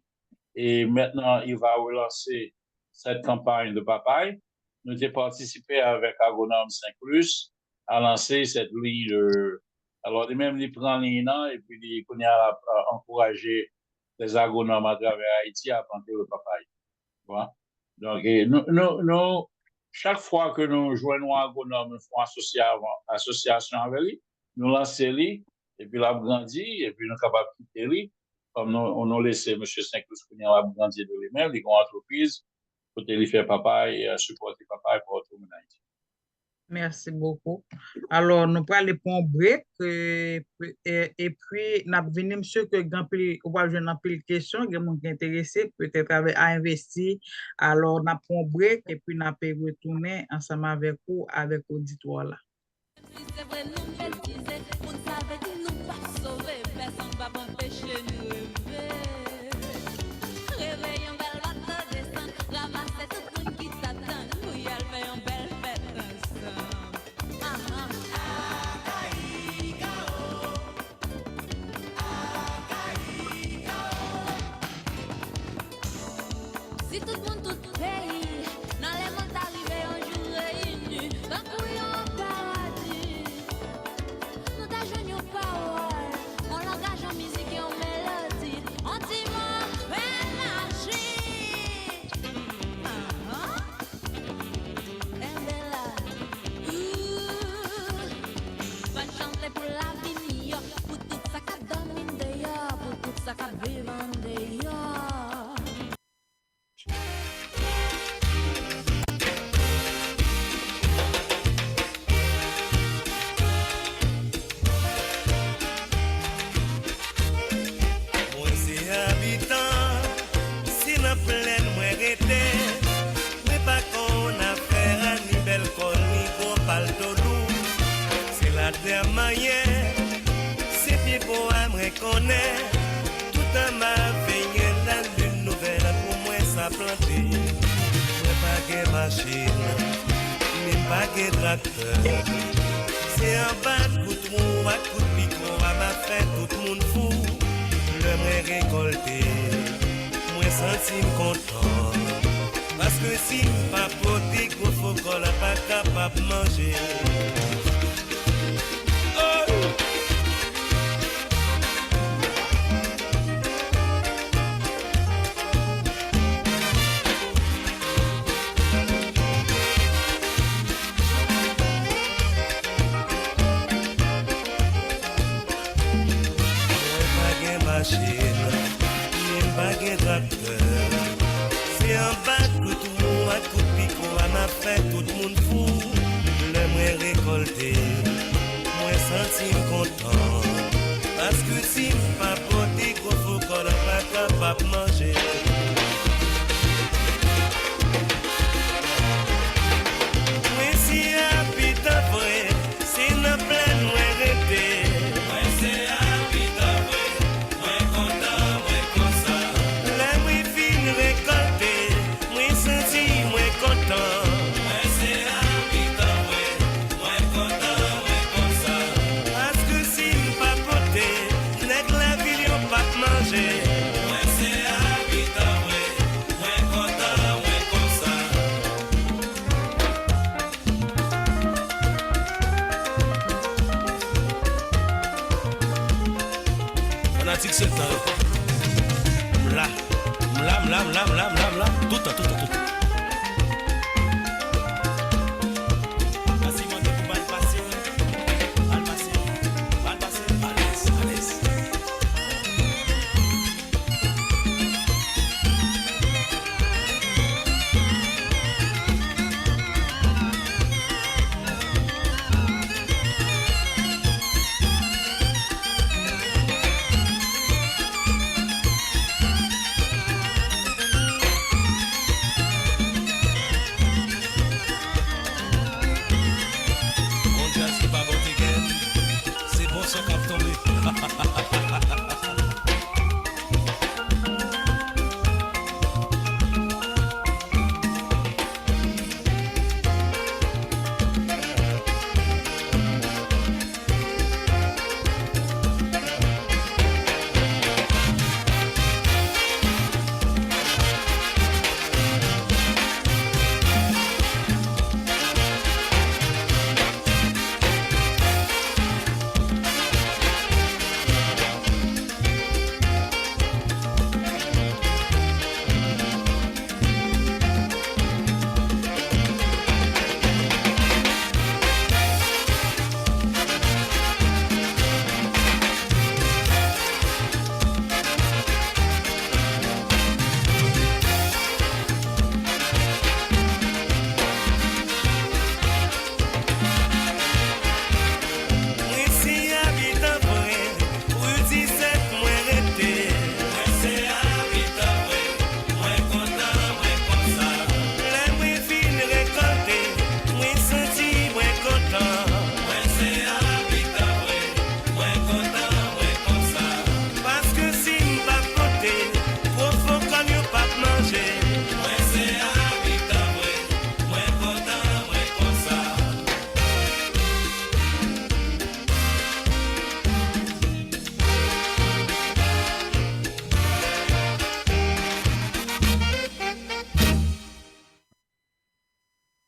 Et maintenant, il va relancer cette campagne de papaye. Nous avons participé avec Agronome Saint-Clus à lancer cette ligne de... Alors, même, il prend ligne et puis il a encouragé les agronomes à travers Haïti à planter le papaye. Voilà. Donc, nous, chaque fois que nous joignons un agronome, nous faisons association avec lui, nous lançons lui, et puis il a grandi, et puis nous sommes capables de quitter lui. Comme on a laissé M. Saint-Clus qui a grandi de lui-même, il a une entreprise, pour lui faire papaye et supporter papaye pour tout le monde. Merci beaucoup. Alors, nous allons pour un break et puis nous allons venir, monsieur, que on va jouer une pile question, il y a des gens qui sont intéressés, peut-être à investir. Alors, nous allons un break et puis nous allons retourner ensemble avec vous, avec l'auditoire là. Si tout le monde, tout pays, dans les mondes arrivés un jour réunis, dans couillon paradis, sa ka vivande ya. Moi c'est habitant, si na plaine moi rete, mais pas qu'on a fait un ni belle col ni gros palto lourd. C'est la terre manière, c'est bien beau à me reconnaître. Tout à ma veille la lune nouvelle pour moi ça planté. Moi pas de machine, mais pas de tracteur. C'est un bas de coup de roue, à coup de micro, à ma fête, tout le monde fou. Le moi récolté, moi senti content. Parce que si pas poté, gros faut qu'on n'a pas capable de manger. Oh! Machine, ni baguette tracteur. C'est un bas de tout, à coup de picot, à ma fête, tout le monde fou. Le moi récolté, moi senti content. Parce que si pas poté, gros faut qu'on n'a pas capable de manger. Moi si habitant vrai, c'est une pleine moi rêvé. Moi c'est habitant vrai. Fanatique c'est le temps. Mla, tout.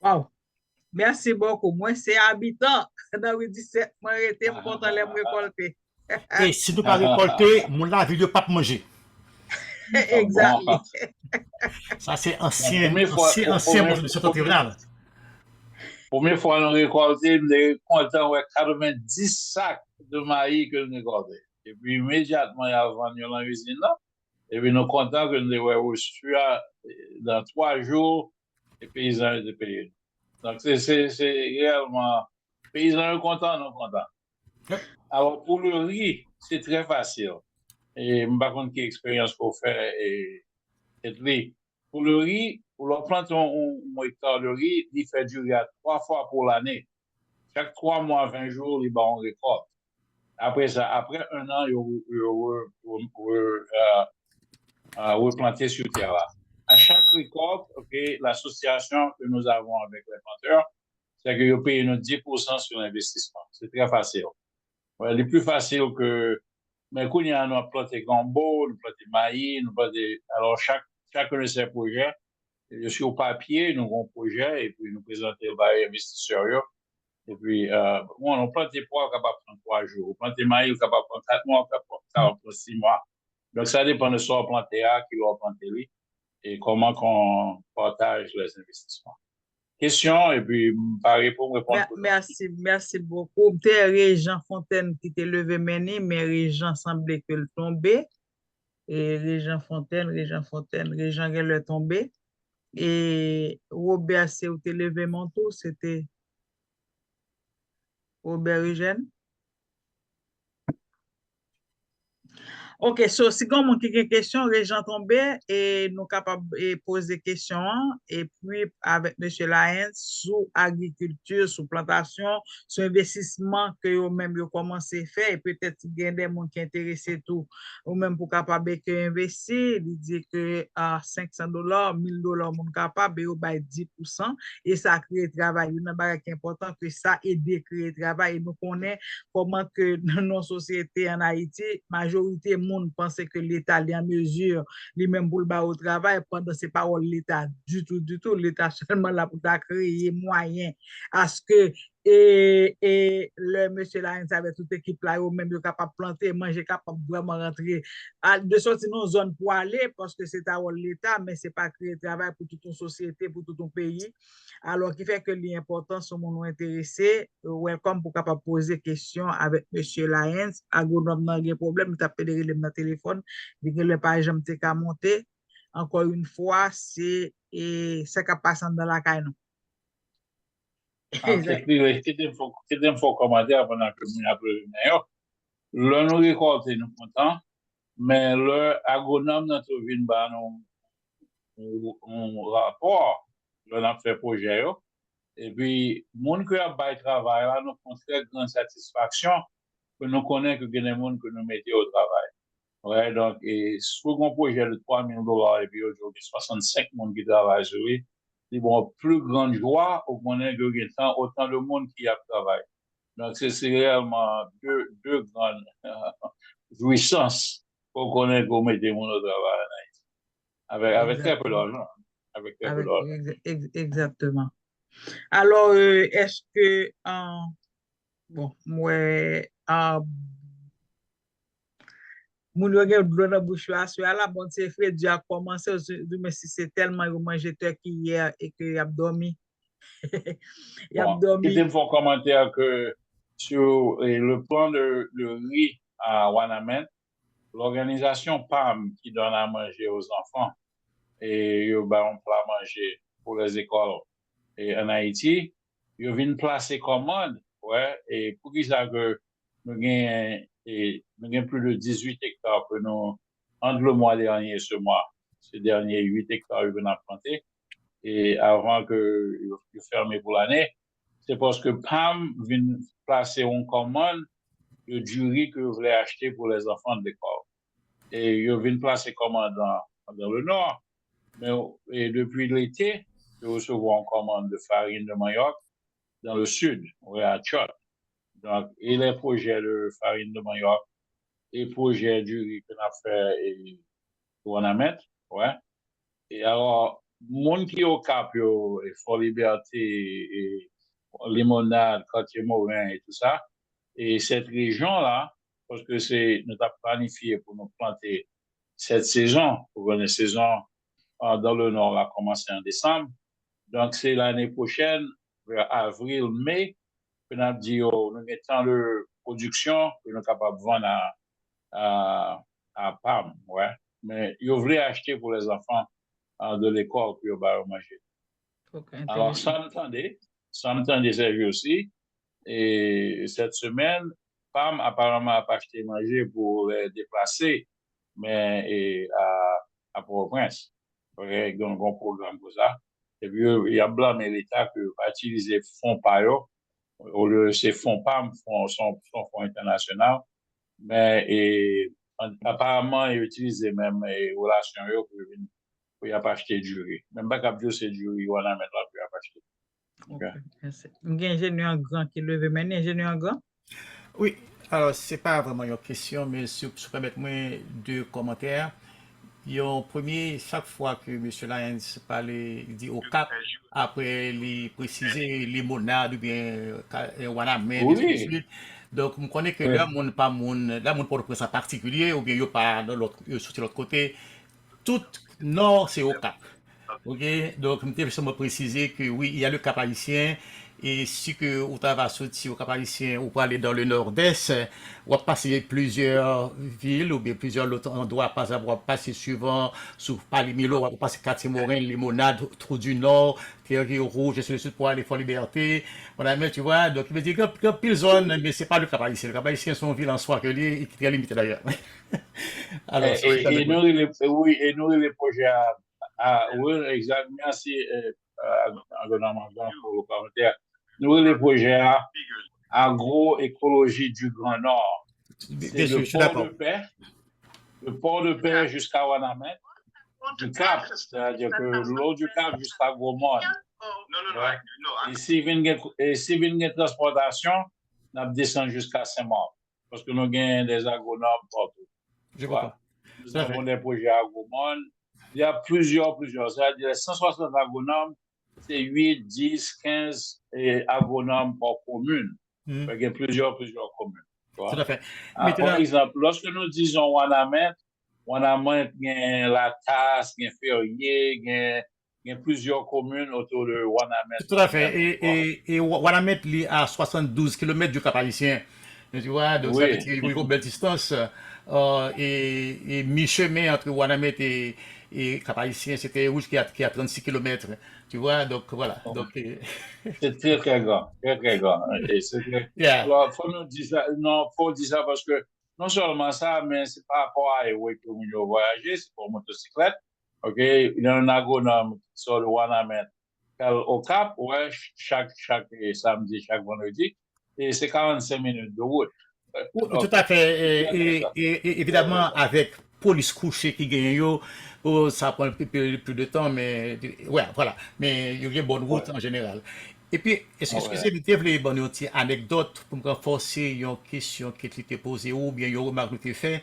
Wow. Merci beaucoup. Moi, c'est habitant. Dans le 17, moi, j'étais content de me récolter. Et si nous pas récolter, mon la vie de pas manger. Exactement. Ça, c'est ancien Première fois- de ce tribunal. Première fois nous récolté, nous content ouais 90 sacs de maïs que nous récolté. et puis immédiatement, il y a vendu dans l'usine là. Et puis, nous sommes contents que nous ayons reçu dans 3 jours, les paysans étaient payés. Donc, c'est réellement, les paysans sont contents, nous sommes contents. Alors, pour le riz, c'est très facile. Et je ne sais pas quelle expérience pour faire et riz. Pour le riz, pour leur planter un hectare de riz, il fait durer 3 fois pour l'année. Chaque 3 mois, 20 jours, il va en récolte. Après ça, après 1 an, replanter sur terre là. À chaque récolte, l'association que nous avons avec les planteurs, c'est que vous payez notre 10% sur l'investissement. C'est très facile. Ouais, c'est plus facile que, mais quand il y a nous planter gombo, nous planter maïs, nous planter, alors chacun de ces projets, je suis au papier, nous avons un projet, et puis nous présentons les investisseurs, et puis, on plante des pois capable de prendre 3 jours, on plante des maïs capable de prendre 4 mois, capable de prendre 6 mois. Donc, ça dépend de ce qu'on plante à, qui va planter lui, et comment qu'on partage les investissements. Question, et puis, pareil pour répondre. Merci beaucoup. C'était Régent Fontaine qui t'a levé mené, mais Régent semblait que le tombé. Et Régent Fontaine, Régent le tombé. Et Robert, c'est où t'es levé mon tour, c'était Robert Eugène. Ok, so si on a quelques questions, Régent Tombé, et nous capables de poser des questions, et puis avec M. Laens, sur agriculture, sur plantation, sur investissement que vous-même vous commencez à faire, et peut-être qu'il y a des gens qui sont intéressés tout, ou même pour capable d'investir, il dit que à $500, $1,000, mon capable, et vous avez 10%, et ça crée travail. Il y a un bagage qui est important que ça aide à créer travail, et nous connaissons comment que dans nos sociétés en Haïti, majorité monde pensait que l'État est en mesure lui-même pour le bas au travail, pendant c'est pas l'État du tout, l'État seulement là pour créer moyens à ce que et le monsieur là, avec toute équipe là, ou même capable de planter, manger, capable vraiment rentrer, de sortir dans une zone pour aller, parce que c'est à l'État, mais c'est pas créer travail pour toute une société, pour tout un pays. Alors, qui fait que l'important, sont mon intéressé, welcome pour capable poser question avec monsieur Lyons, agronome n'a pas de problème, tu appelles le téléphone, dit que le page j'aime te monter. Encore une fois, c'est ça qui passe dans la caille. C'était un faux commentaire pendant que nous avons le nous récolter, nous contents, mais le agronome notre ville, un rapport, le n'a fait projet, et puis, monde qui a fait travail, là, nous avons très grande satisfaction que nous connaissons que des gens que nous mettons au travail. Ouais, donc, et sur un projet de $3,000, et puis aujourd'hui, 65 personnes qui travaillent sur lui, c'est bon, plus grande joie au moment que il y a autant de monde qui a travaillé. Donc, c'est réellement deux grandes jouissances pour connaître qu'on met des gens au travail avec très peu d'argent. Exactement. Alors, est-ce que, bon, moi, mon regard de l'eau dans bouche là, bon, c'est fait, Dieu a commencé, mais si c'est tellement, il mangé turkey hier et qu'il a dormi. Il a Bon, dormi. il faut commentaire que sur le plan de riz à Wanamen, l'organisation PAM qui donne à manger aux enfants et on plat à manger pour les écoles et en Haïti, ils viennent placer commande, ouais, et pour qu'ils savent que nous avons plus de 18 hectares que nous, entre le mois dernier et ce mois, ces derniers 8 hectares, ils viennent planter, et avant que ils ferment pour l'année, c'est parce que PAM vient placer une commande du riz que vous voulez acheter pour les enfants de l'école. Et ils viennent placer commande dans le nord. Mais et depuis l'été, ils recevront une commande de farine de manioc dans le sud, à Tchot. Donc, et les projets de farine de manioc, et projets du riz qu'on a fait et qu'on a mettre, ouais. Et alors, monde qui est au Cap, et Fort Liberté, et Limonade, Quartier Morin et tout ça, et cette région-là, parce que nous avons planifié pour nous planter cette saison, pour une saison dans le nord, a commencé en décembre. Donc, c'est l'année prochaine, vers avril, mai, que nous avons dit, nous mettons la production, que nous sommes capables de vendre à PAM, ouais. Mais ils voulaient acheter pour les enfants de l'école pour leur manger. Ok, Alors, intéressant. ça m'entendait Sergio aussi. Et cette semaine, PAM apparemment a pas acheté manger pour les déplacer, mais à Port-au-Prince. Okay, donc, un programme pour ça. Et puis, il y a blâmé l'État qui va utiliser fonds PAYO, au lieu de ces fonds PAM, son fonds international. Mais apparemment, il utilise même les relations pour y acheter du riz. Même pas capable c'est du riz, on a maintenant pour y acheter. Ok, Okay. merci. Un ingénieur grand qui leve main, ingénieur grand? Oui, alors c'est pas vraiment une question, mais si vous permettez-moi deux commentaires. Yon premier, chaque fois que M. Lyons parlait, il dit au cap, après il préciser limonade ou bien wanamen, et ainsi de Oui, suite. Donc, je connais que oui. là, mon pas mon, là, mon pour le en particulier, ou bien il pas dans l'autre, sur l'autre côté, tout nord, c'est au cap. Ok, donc je vais seulement préciser que oui, il y a le Cap haïtien, et si que vous va sortir au Cap haïtien ou pour aller dans le nord-est, on va passer plusieurs villes ou bien plusieurs autres endroits, pas avoir passer suivant sur Palimilo, on va passer Quartier Morin, Limonade, Trou du Nord, Rio Rouge, et ainsi de suite pour aller Fort Liberté. Voilà, mais tu vois, donc il veut dire que pile zone, mais c'est pas le Cap haïtien. Le Cap haïtien, c'est une ville en soi que lui, il est très limité d'ailleurs. Alors, ça, c'est Et nous, oui, et nous, les projets oui, exactement, merci, gouvernement pour le commentaire. Nous, les projets agroécologie du Grand Nord, c'est bien sûr, je suis d'accord. Le port de paix jusqu'à Wanamet, du Cap, c'est-à-dire que l'eau du Cap jusqu'à Gaumont. Ouais. Et si vient une transportation, on descend jusqu'à Saint-Marc, parce que nous avons des agronomes partout. Je Voilà. comprends. Nous Tout à avons fait. des projets agronomes. Il y a plusieurs. C'est-à-dire 160 agronomes, c'est 8, 10, 15 agronomes par commune. Mhm. Il y a plusieurs communes. Tout à fait. Par Maintenant, exemple, lorsque nous disons Wanamet, il y a la Tasse, il y a Ferrier, il y a plusieurs communes autour de Wanamet tout à fait. même. Et Wanamet li à 72 km du Cap Haïtien. Tu vois, donc ça veut Oui, dire qu'il y a une belle distance. Et mi-chemin entre Wanamet et Cap Haïtien, c'était Rouge qui a 36 km. Tu vois, donc voilà. Donc, c'est très, très grand. Très, très grand. yeah. Alors, faut nous dire ça, non, faut dire ça parce que non seulement ça, mais c'est par rapport à où que nous voyager, c'est pour motocyclette. OK? Il y a un agronome qui sort de Wanamet au Cap, ouais, chaque samedi, chaque vendredi. Et c'est 45 minutes de route. Tout Donc, à fait. c'est très, très grand. Et évidemment, avec police couchée qui gagne, ça prend un peu plus de temps, mais ouais, voilà. Mais il y a une bonne route Ouais. en général. Et puis, Ouais. excusez-moi, vous voulez donner une petite anecdote pour me renforcer une question qui était posée ou bien une remarque qui était faite.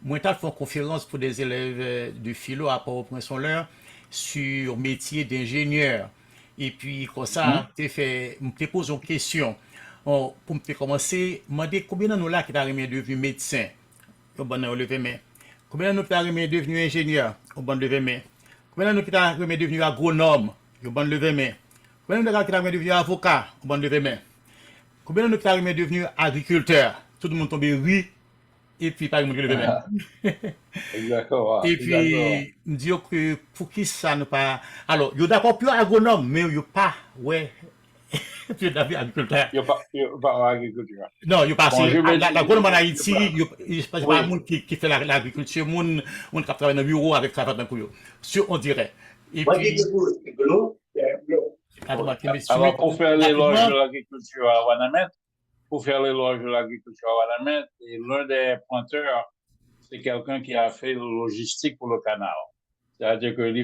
Moi, j'ai fait une conférence pour des élèves de philo à Port-au-Prince-sur-Leur sur métier d'ingénieur. Et puis, comme ça, je posé une question. Pour me commencer, je me demandé combien de nous là qui t'a devenu médecin au bon lever main. Combien de nous qui t'a devenu ingénieur au bon lever main. Combien de nous qui t'a devenu agronome au bon lever main. Combien de nous qui t'a devenu avocat au bon lever main. Combien de nous qui t'a devenu agriculteur. Tout le monde tombe oui et puis pas le monde lever main. Exactement. Et Exactement. puis, me dire que pour qui ça ne pas. Alors, il y a d'accord plus agronome, mais il n'y a pas, ouais, plus agriculteur. Il n'y a pas d'agriculture. Non, il n'y a pas Bon, assez. je vais dire, L'agronome en Haïti, il n'y a pas oui. de monde qui fait l'agriculture, monde qui travaille dans le bureau avec travail dans le couillon. On dirait. Et puis, attends, Alors, pour faire l'éloge rapidement, de l'agriculture à Wanamet, et l'un des pointeurs, c'est quelqu'un qui a fait la logistique pour le canal. C'est-à-dire qu'il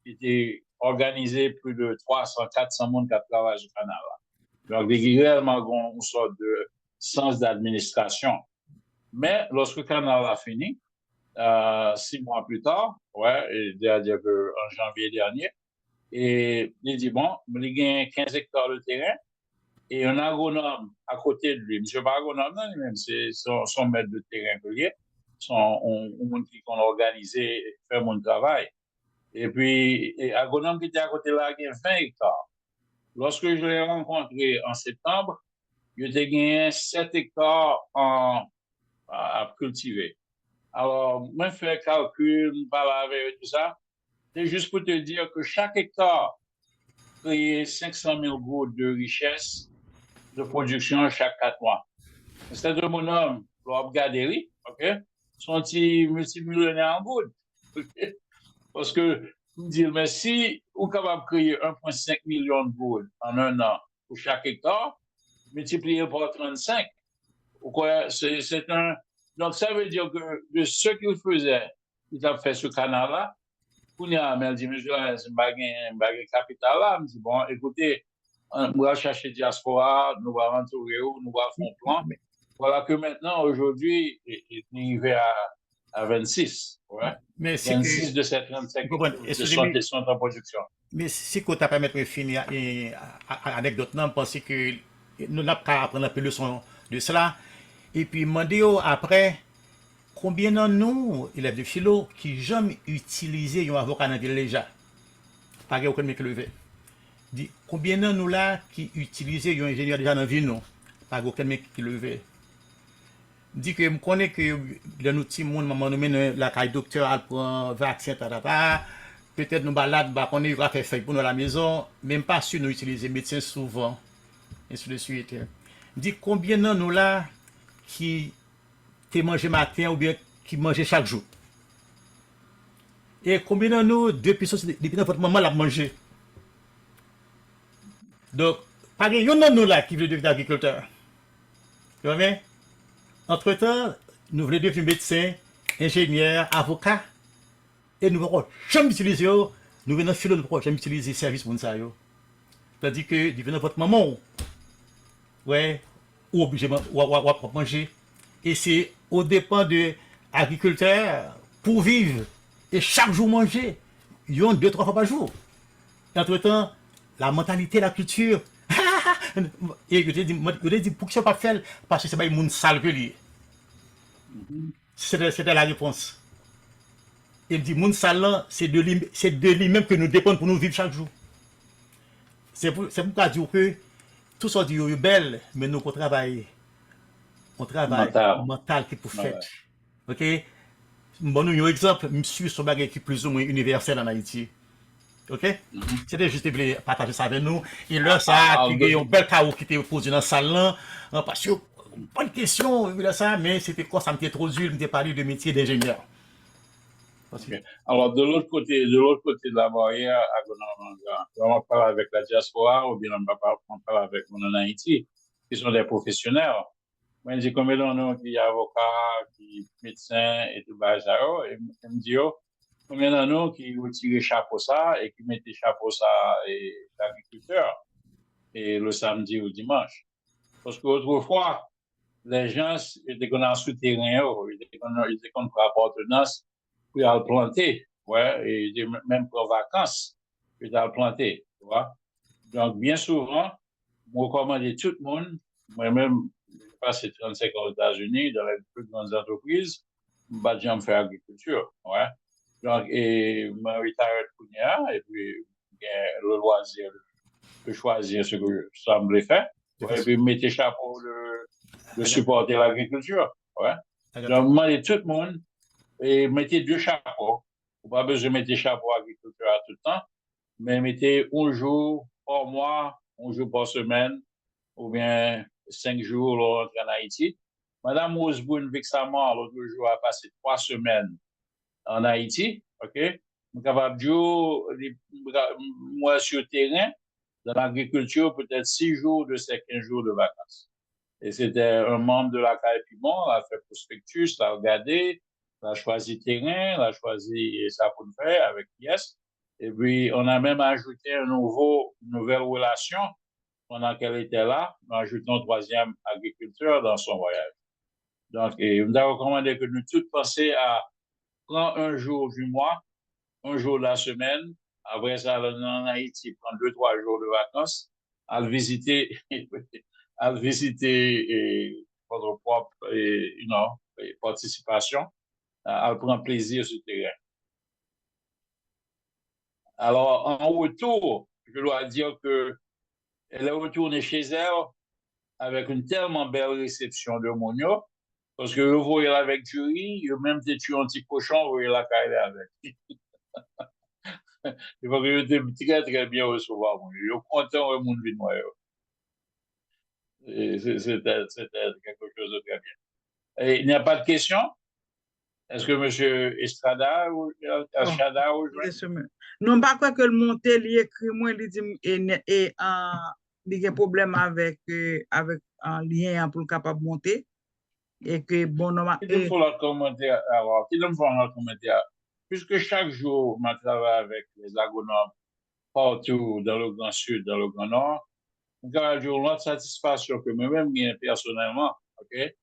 était organisé plus de 300, 400 personnes qui travaillent sur le canal. Donc, il y a réellement une sorte de sens d'administration. Mais lorsque le canal a fini, 6 mois plus tard, ouais, c'est-à-dire en janvier dernier, et il dit, bon, il y a 15 hectares de terrain et un agronome à côté de lui. Monsieur pas agronome, non, lui-même, c'est son maître de terrain que lui, son monde qui ont organisé, fait mon travail. Et puis, agronome qui était à côté là, il y a 20 hectares. Lorsque je l'ai rencontré en septembre, il était gagné 7 hectares à cultiver. Alors, moi, je fais un calcul, je parle avec tout ça. C'est juste pour te dire que chaque hectare crée 500 000 gouttes de richesse de production chaque 4 mois. C'est un bonhomme, pour regarder, OK? Sont-ils multimillionnaires en gouttes? OK? Parce que, je me dis, mais si vous êtes capable de créer 1,5 million de gouttes en un an pour chaque hectare, multiplié par 35, c'est un. Donc, ça veut dire que de ce qu'il faisait, il a fait ce canal-là, il m'a dit, monsieur, c'est un capital là. Je me dit, bon, écoutez, on va chercher diaspora, nous allons rentrer, nous allons faire un plan. Voilà que maintenant, aujourd'hui, il est arrivé à 26. Ouais. Mais c'est 26 de ces 35 sont en production. Mais si tu as permis de finir anecdote, non, parce que nous n'avons pas apprendre un peu leçon de cela. Et puis, demandez après, combien de nous, élèves de philo, qui jamais utilisé un avocat dans la ville déjà? Pas aucun mec levé. Dit, combien de nous là qui utilisé un ingénieur déjà dans la ville, non? Pas aucun mec qui levé. Dit que je connais que dans nos petits monde, maman nous mène la caille docteur, elle prend vaccin, peut-être nous balade, on est fait feuille pour nous à la maison, même pas sûr nous utiliser médecin souvent, et ainsi de suite. Dit combien de nous là qui te mangé matin ou bien qui mangeait chaque jour. Et combien de nous, depuis votre maman l'a mangé. Donc, pas il y en a nous là qui veulent devenir agriculteur. Tu vois bien? Entre-temps, nous voulons devenir médecin, ingénieur, avocat. Et nous ne pouvons jamais utiliser, nous venons philo, nous ne pouvons jamais utiliser service pour nous. C'est-à-dire que, devenir votre maman, ouais, ou obligé de manger. Et c'est au dépend de l'agriculteur pour vivre et chaque jour manger. Ils ont 2-3 fois par jour. Entre-temps, la mentalité, la culture. Et je te dis, pour que ça ne pas faire, parce que c'est pas une monde sale que lui. C'était la réponse. Il me dit, monde sale, c'est de lui-même que nous dépendons pour nous vivre chaque jour. C'est pourquoi dire que tout ça dit est belle, mais nous on travaille mental qui pour faire. OK? Bon, nous, un exemple, monsieur, son bagage qui est plus ou moins universel en Haïti. OK? C'était juste de partager ça avec nous. Et là, ça, il y a un bel chaos qui était posé dans la salle là. Parce que, bonne question, ça, mais c'était quoi, ça m'était trop dur, de parler de métier d'ingénieur. Okay. Alors, de l'autre côté de la barrière, on va parler avec la diaspora ou bien on va parler avec mon en Haïti, qui sont des professionnels. Moi, je dis combien de gens qui sont avocats, qui sont médecins et tout ça, et je me dis, combien de gens qui retirent chapeau ça et qui mettent chapeau ça et l'agriculteur et le samedi ou dimanche. Parce qu'autrefois, les gens étaient en souterrain, ils étaient en appartenance pour aller planter, ouais, et même pour vacances, pour aller planter, tu vois. Donc, bien souvent, je recommande tout le monde, moi-même, j'ai passé 35 ans aux États-Unis, dans les plus grandes entreprises, je vais jamais faire agriculture, ouais. Donc, et je retire de Kounia, et puis, j'ai le loisir de choisir ce que je semblais faire, ouais, et puis, mettez chapeau de supporter l'agriculture, ouais. Donc, je demande tout le monde, et mettez 2 chapeaux. Vous n'avez pas besoin de mettre des chapeaux agriculteurs à tout le temps, mais mettez un jour par mois, un jour par semaine, ou bien 5 jours l'autre en Haïti. Madame Osbourne Vexamant, l'autre jour, a passé 3 semaines en Haïti. OK? Je suis capable de dire, moi, sur le terrain, dans l'agriculture, peut-être 6 jours de ces 15 jours de vacances. Et c'était un membre de la Caille Piment, il a fait prospectus, il a regardé, il a choisi terrain, il a choisi ça pour le faire avec pièces. Et puis, on a même ajouté une nouvelle relation pendant qu'elle était là, en ajoutant un 3e agriculteur dans son voyage. Donc, je vous recommandé que nous tous pensions à prendre un jour du mois, un jour de la semaine, après ça, en Haïti, prendre 2-3 jours de vacances, à visiter, votre propre participation, à prendre plaisir sur le terrain. Alors, en retour, je dois dire qu'elle est retournée chez elle avec une tellement belle réception de Monio Parce que vous voyez avec du riz, même si tu as un petit cochon, vous voyez la caille avec. Il faut que je te très, très bien recevoir. Je suis content de mon vie de moi. C'était quelque chose de très bien. Et il n'y a pas de questions? Est-ce que M. Estrada ou Bon, Estrada ou non pas quoi que le monter, il écrit moi, il dit il y a un problème avec avec un lien pour le capable de monter et que bon Qui me faut le commentaire alors? Qui me faut le commentaire? Puisque chaque jour, je travaille avec les agronomes partout dans le Grand Sud, dans le Grand Nord, j'ai une satisfaction que moi-même, personnellement, ok,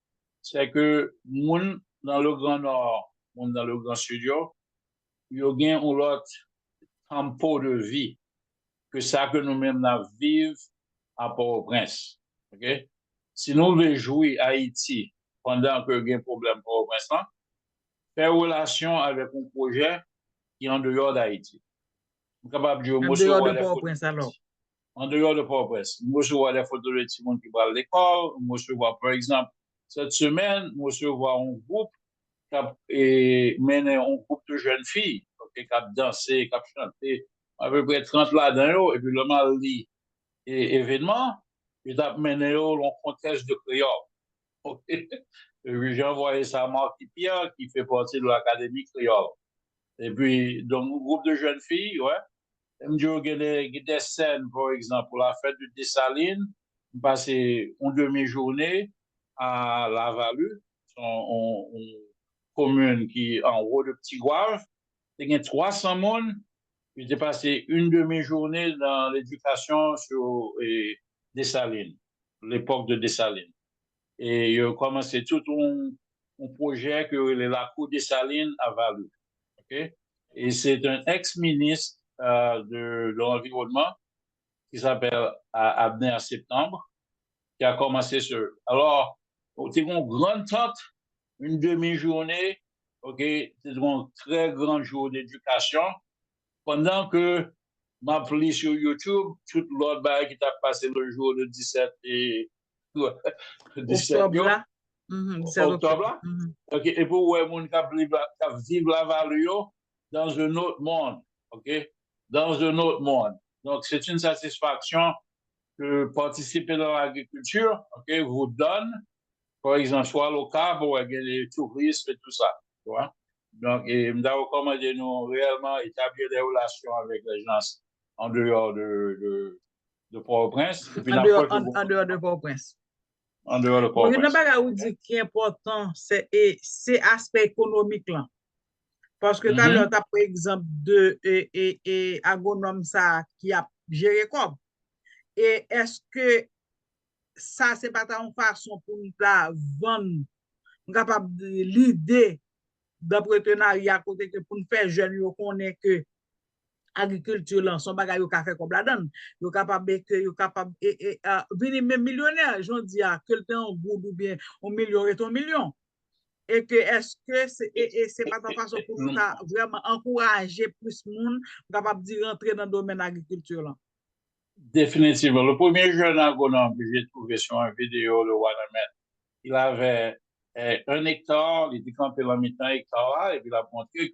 c'est que moun dans le Grand Nord, moun dans le Grand Sud, il y a un autre tempo de vie que ça que nous-mêmes vivons à Port-au-Prince. Okay? Si nous voulons jouer Haïti pendant que il y a un problème Port-au-Prince, faire relation avec un projet qui est en dehors d'Haïti. Nous sommes capables de dire, en dehors de Port-au-Prince alors. En dehors de Port-au-Prince. Nous recevons des photos de petits monde qui va à l'école. Nous recevons, par exemple, cette semaine, nous recevons un groupe qui mène un groupe de jeunes filles qui a dansé, qui a chanté, à peu près 30 là-dedans, et puis le mal dit événement, il a mené un contexte de créole. J'ai envoyé ça à Marc Pierre, qui fait partie de l'Académie créole. Et puis, donc, un groupe de jeunes filles, ouais. Il y a des scènes, par exemple, pour la fête de Dessalines, on passait une demi-journée à La Value, une commune qui est en haut de Petit-Gouave. Il y a 300 personnes. J'ai passé une demi-journée dans l'éducation sur Dessalines, l'époque de Dessalines. Et il a commencé tout un projet que la cour Dessalines a valu. Okay? Et c'est un ex-ministre de l'environnement qui s'appelle Abner Septembre qui a commencé ce. Alors, c'était une grande tente, une demi-journée, ok, c'était un très grand jour d'éducation. Pendant que m'appelé sur YouTube, tout l'autre bail qui t'a passé le jour de 17 et 17 octobre là. 17 octobre là. OK, et pour ouais moun qui vivre la value dans un autre monde, OK? Dans un autre monde. Donc c'est une satisfaction que participer dans l'agriculture, OK, vous donne par exemple soit local pour les touristes et tout ça, tu vois? Donc, je me recommande nous réellement établir des relations avec les gens en dehors de Port-au-Prince. En dehors de Port-au-Prince. En dehors de Port-au-Prince. Il y a un dit qui est important, c'est l'aspect économique là. Parce que quand on a par exemple de agronome ça qui a géré comme. Et est-ce que ça, c'est pas une façon pour nous vendre, capable de l'idée d'un partenariat côté que pour nous faire jeunes, yo connaît que agriculture là son bagage yo ka fait comme la donne yo capable venir même millionnaire j'en dis que le temps bout ou bien on million et ton million et que est-ce que c'est pas une façon pour nous vraiment encourager plus monde capable d'y rentrer dans le domaine agriculture là. Définitivement. Le premier jeune agronome que j'ai trouvé sur une vidéo de Wanamet, il avait 1 hectare, il était campé dans mi-temps hectare là, et puis il a montré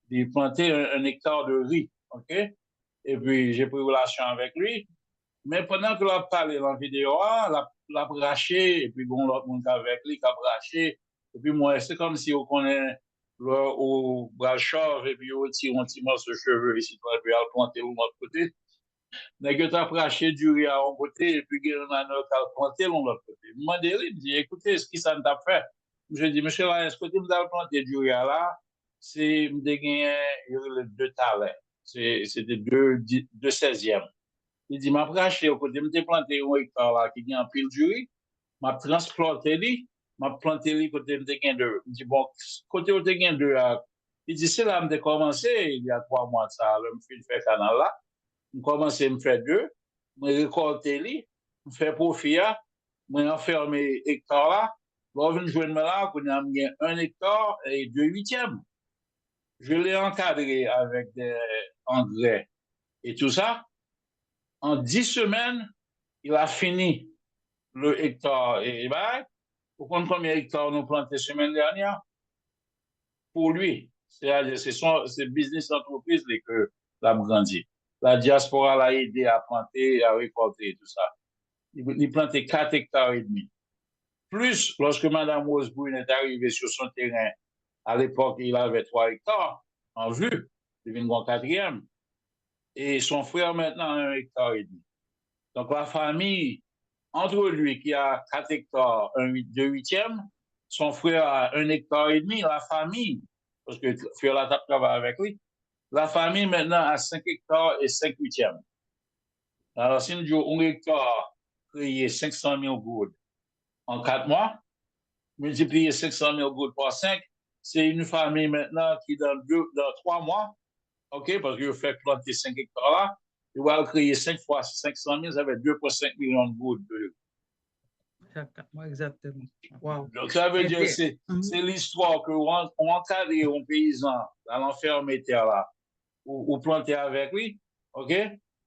qu'il plantait un hectare de riz. OK? Et puis, j'ai pris relation avec lui. Mais pendant que l'a parlé dans la vidéo, l'a braché, et puis bon, l'autre monde avec lui, qui a braché. Et puis moi, c'est comme si on connaît au bras chauve, et puis on tire un petit morceau de cheveux ici, et puis on planter de l'autre côté. Mais que tu as braché du riz à un côté, et puis il y a un autre qui a planté de l'autre côté. Il m'a dit, écoutez, ce qui ça t'a fait? Je dis, monsieur, est-ce que tu as planté du riz là? C'est de 2 talents. C'était 2 16e. Il dit, m'a braché au côté, m'a planté un hectare là qui a un pile du riz, m'a transplanté lui, m'a planté lui côté m'a gain 2. Il dit, bon, côté où gain 2 là, il dit, c'est là m'a commencé, il y a 3 mois de ça, là, m'a fait canal là, m'a commencé à me faire 2, m'a récolté lui, m'a fait profit, m'a enfermé hectare là, là, je viens de là, qu'on a gagné 1 hectare et 2 huitièmes. Je l'ai encadré avec des engrais et tout ça. En 10 semaines, il a fini le hectare et Vous comprenez combien d'hectares nous planté semaine dernière? Pour lui. C'est business entreprise que l'a grandi. La diaspora l'a aidé à planter, à récolter et tout ça. Il plantait 4 hectares et demi. Plus, lorsque Mme Rosebrune est arrivée sur son terrain, à l'époque, il avait 3 hectares en vue. Il devient en quatrième. Et son frère maintenant a 1 hectare et demi. Donc la famille, entre lui qui a 4 hectares, 2 huitièmes, son frère a 1 hectare et demi, la famille, parce que frère la travaille avec lui, la famille maintenant a 5 hectares et 5 huitièmes. Alors si nous disons 1 hectare créé 500 000 gouttes en 4 mois, multiplier 500 000 gouttes par 5, c'est une famille maintenant qui dans 3 mois, OK, parce qu'il fait planter 5 hectares là, il va créer 5 fois 500 000, ça fait 2,5 millions de gouttes. Exactement. Wow. Donc, ça veut dire que c'est l'histoire qu'on encadre un paysan dans l'enfermer terre là, ou planter avec lui, OK?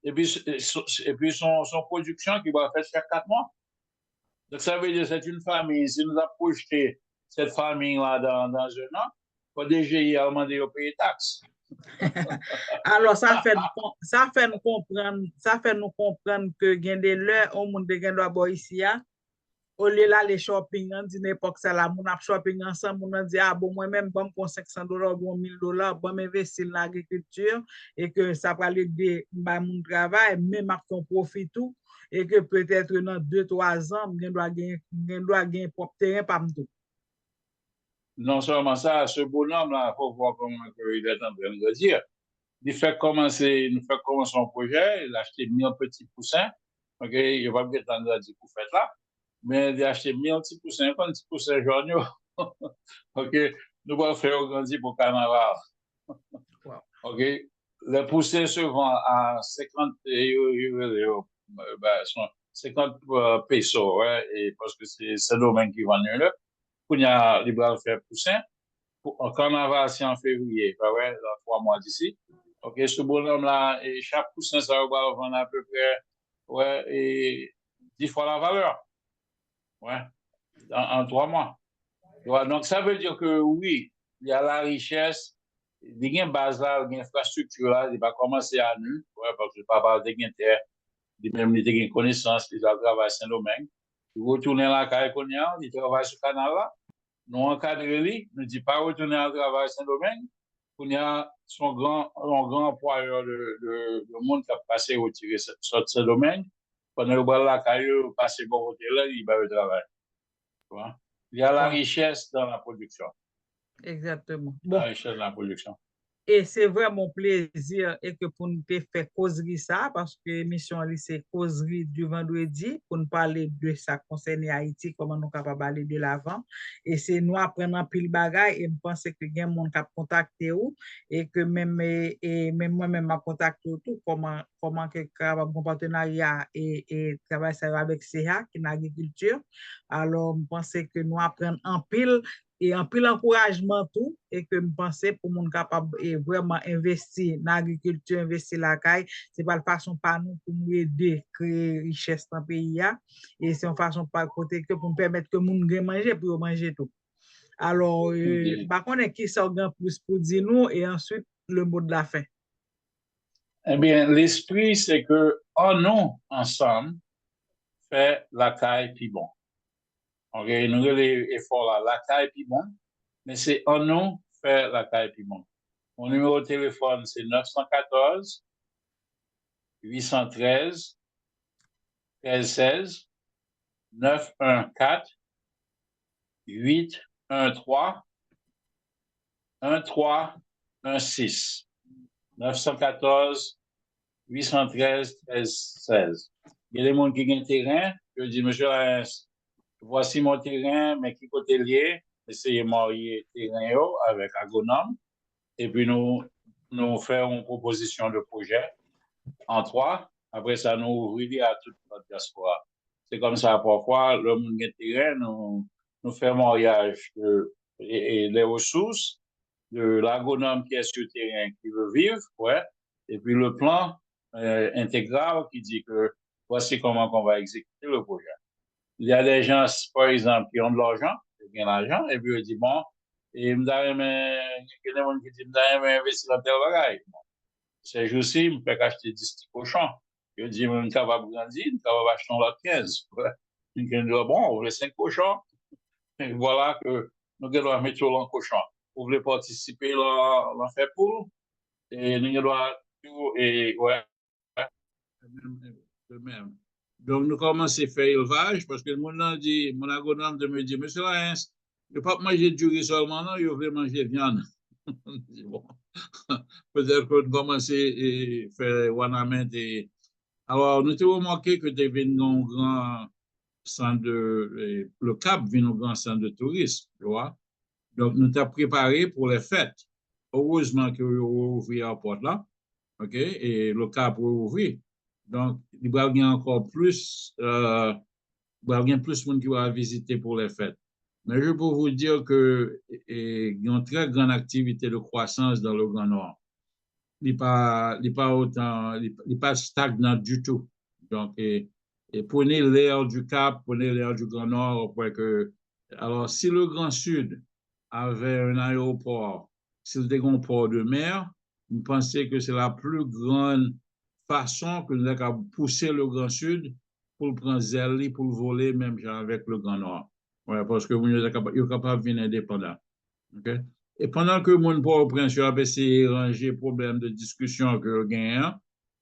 Et puis son production qui va faire chaque 4 mois. Donc, ça veut dire que c'est une famille. Si nous avons projeté cette famille-là dans un an, il faut déjà y demander de payer taxes. Alors, ça fait nous comprendre que il y a des leurs au monde de doit ici, au lieu là les shopping, on dit n'importe ça là, mon a shopping ensemble, on dit ah bon moi-même bon pour $500, bon $1000, bon m'investir dans l'agriculture et que ça va aider mon travail, même à son profit tout et que peut-être dans 2-3 ans, on doit gagner propre terrain par tout. Non seulement ça, ce bonhomme-là, il faut voir comment il est en train de dire. Il fait commencer son projet, il a acheté 1000 petits poussins. OK, il va bien attendre à dire pour faire là. Mais il a acheté 1000 petits poussins, pas petits poussins jaunes. OK, nous allons faire grandir pour le carnaval. Wow. OK, les poussins se vendent à 50 pesos, ouais, et parce que c'est le domaine qui vend là. Il y a les bras faire poussin. En carnaval, c'est en février, ouais, dans 3 mois d'ici. OK, ce bonhomme-là, et chaque poussin, ça va vendre à peu près, ouais, et 10 fois la valeur. Ouais, en 3 mois. Ouais, donc, ça veut dire que oui, il y a la richesse, il y a une base là, il y a une infrastructure là, il va commencer à nous, ouais, parce que le papa a une terre, il a une connaissance, il a travaillé à Saint-Domingue. Il retourne à la caille, il travaille sur le canal là. Nous encadrons, nous dit pas retourner à travail à Saint-Domingue. Il y a son grand employeur, le monde qui a passé retirer Saint-Domingue. Pendant le bas de la caillou, passer bon côté là, il va le travail. Il y a la richesse dans la production. Exactement. Bon. La richesse dans la production. Et c'est vraiment plaisir et que pour nous faire causerie ça, parce que l'émission c'est causerie du vendredi, pour nous parler de ça concerne Haïti, comment nous sommes capables d'aller de l'avant. Et c'est nous apprendre un pile bagaille et je pense que il y a des gens qui ont contacté ou et que même moi-même m'a contacté tout, comment que capable un partenariat et travailler avec CEA qui est l'agriculture. Alors, je pense que nous apprenons un pile et un peu l'encouragement tout et que je pensais pour mon capable et vraiment investir dans l'agriculture, investir la caille, c'est pas la façon par nous pour nous aider créer richesse dans le pays et c'est une façon par côté que pour nous permettre que moun gagne manger pour manger tout. Alors par contre qui ça gagne plus pour dire nous et ensuite le mot de la fin. Eh bien l'esprit c'est que nous ensemble fait la caille puis bon. OK, nous avons les efforts là, la caille puis bon, mais c'est en nous faire la caille puis bon. Mon numéro de téléphone, c'est 914 813 1316 914 813 1316 914 813 1316. Il y a des gens qui ont un terrain, je dis, monsieur, voici mon terrain, mais qui côté lié, essayez de marier terrain avec agronome, et puis nous faisons une proposition de projet en 3. Après ça, nous ouvrons à toute notre diaspora. C'est comme ça, parfois, le monde de terrain, nous faisons mariage et les ressources de l'agronome qui est sur le terrain, qui veut vivre, ouais, et puis le plan intégral qui dit que voici comment on va exécuter le projet. il y a des gens, par exemple, qui ont de l'argent, qui ont de l'argent, et puis ils disent, bon, et il y a des gens qui disent, je vais investir dans tel bagage. Ces jours-ci, je peux acheter 10 petits cochons. Je dis, je suis capable de grandir, je suis capable d'acheter l'autre 15. Je dis, bon, on veut 5 cochons. Et voilà que nous devons mettre sur le cochon. Vous voulez participer dans faire poule? Et nous devons tout, et ouais, de même. Donc, nous commençons à faire élevage parce que mon agronome de me dit, Monsieur Laens, il ne faut pas manger du riz seulement, non, il veut manger viande. Bon. Peut-être que nous commençons à faire Wanamet. Alors, nous avons remarqué que tu avais un grand centre le Cap vient un grand centre de tourisme, tu vois. Donc, nous t'avons préparé pour les fêtes. Heureusement que vous ouvrez la porte là, OK, et le Cap est ouvert. Donc, il va y avoir encore plus, il va y avoir plus de monde qui va visiter pour les fêtes. Mais je peux vous dire qu'il y a une très grande activité de croissance dans le Grand Nord. Il n'est pas autant, il n'est pas stagnant du tout. Donc, et prenez l'air du Cap, prenez l'air du Grand Nord. Alors, si le Grand Sud avait un aéroport, s'il était un port de mer, vous pensez que c'est la plus grande façon que nous avons pousser le Grand Sud pour le prendre zèle, pour le voler, même avec le Grand Nord. Ouais, parce que vous êtes capable de venir indépendant. Okay? Et pendant que mon Port-au-Prince a essayé de ranger problème de discussion que nous gagnons,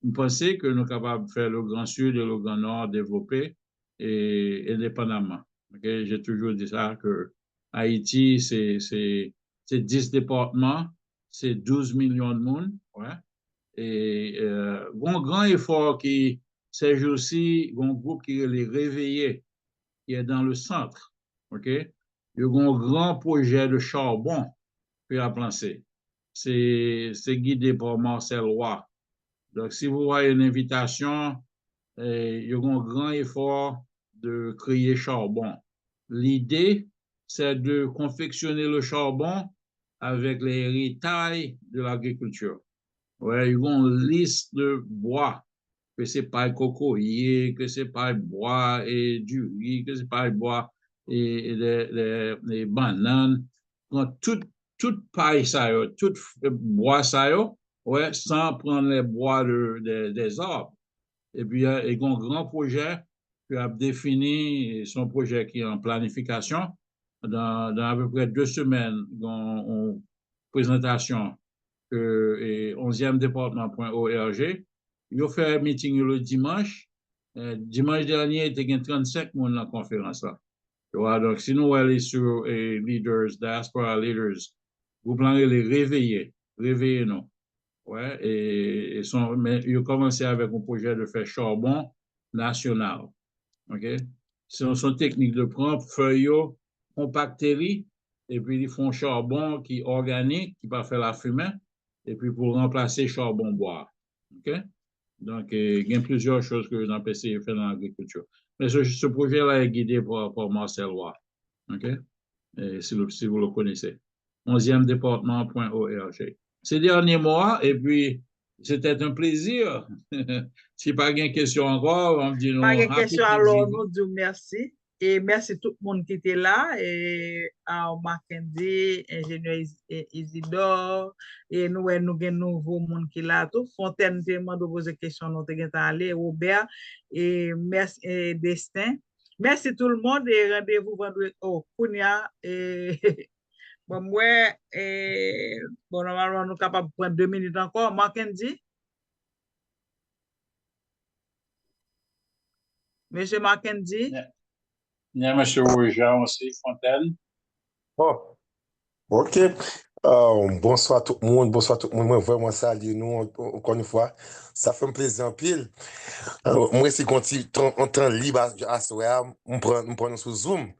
vous pensez que nous sommes capables de faire le Grand Sud et le Grand Nord développer et indépendamment. Okay? J'ai toujours dit ça que Haïti, c'est 10 départements, c'est 12 millions de monde. Ouais? Et un grand effort qui, ces jours-ci, un groupe qui est les réveillés, qui est dans le centre. OK? Il y a un grand projet de charbon qui a lancé. C'est guidé par Marcel Roy. Donc, si vous voyez une invitation, il y a un grand effort de créer charbon. L'idée, c'est de confectionner le charbon avec les héritages de l'agriculture. Ouais, ils ont une liste de bois, que c'est pas cocoyer, que c'est pas bois et du riz, que c'est pas bois et les bananes. Donc, tout paille ça, tout bois ça, ouais, sans prendre les bois des arbres. Et puis, il y a un grand projet qui a défini son projet qui est en planification. Dans à peu près 2 semaines, une présentation et 11e département.org. Ils ont fait un meeting le dimanche. Dimanche dernier, il y a 35 personnes dans la conférence là. Donc, si nous allons sur leaders, diaspora leaders, vous pouvez les réveiller. Réveillez-nous. Ouais, mais ils ont commencé avec un projet de faire charbon national. OK? C'est une technique de prendre feuilles, compacter, et puis ils font charbon qui est organique, qui va faire la fumée, et puis pour remplacer charbon bois. OK? Donc, il y a plusieurs choses que nous avons essayé de faire dans l'agriculture. Mais ce projet-là est guidé par Marcel Roy. OK? Et si vous le connaissez. 11e département.org. Ces derniers mois, et puis, c'était un plaisir. Si pas de question encore, on me dit non. Pas de question, alors nous disons merci. Et merci tout le monde qui était là. Et à Mackenzie, ingénieur Isidore, et nous avons un nouveau monde qui est là. Tout Fontaine, demande de poser des questions, nous avons allé, Robert, et merci, et Destin. Merci tout le monde et rendez-vous vendredi. Oh, Kounia, et bon, moi, bon, normalement, nous sommes capables de prendre 2 minutes encore. Mackenzie? Monsieur Mackenzie? Il y a M. Jean aussi, Fontaine. Oh, ok. Bonsoir tout le monde, Moi, vraiment salut nous encore une fois. Ça fait un plaisir en pile. Moi, si on temps libre à soir, on prend sur Zoom.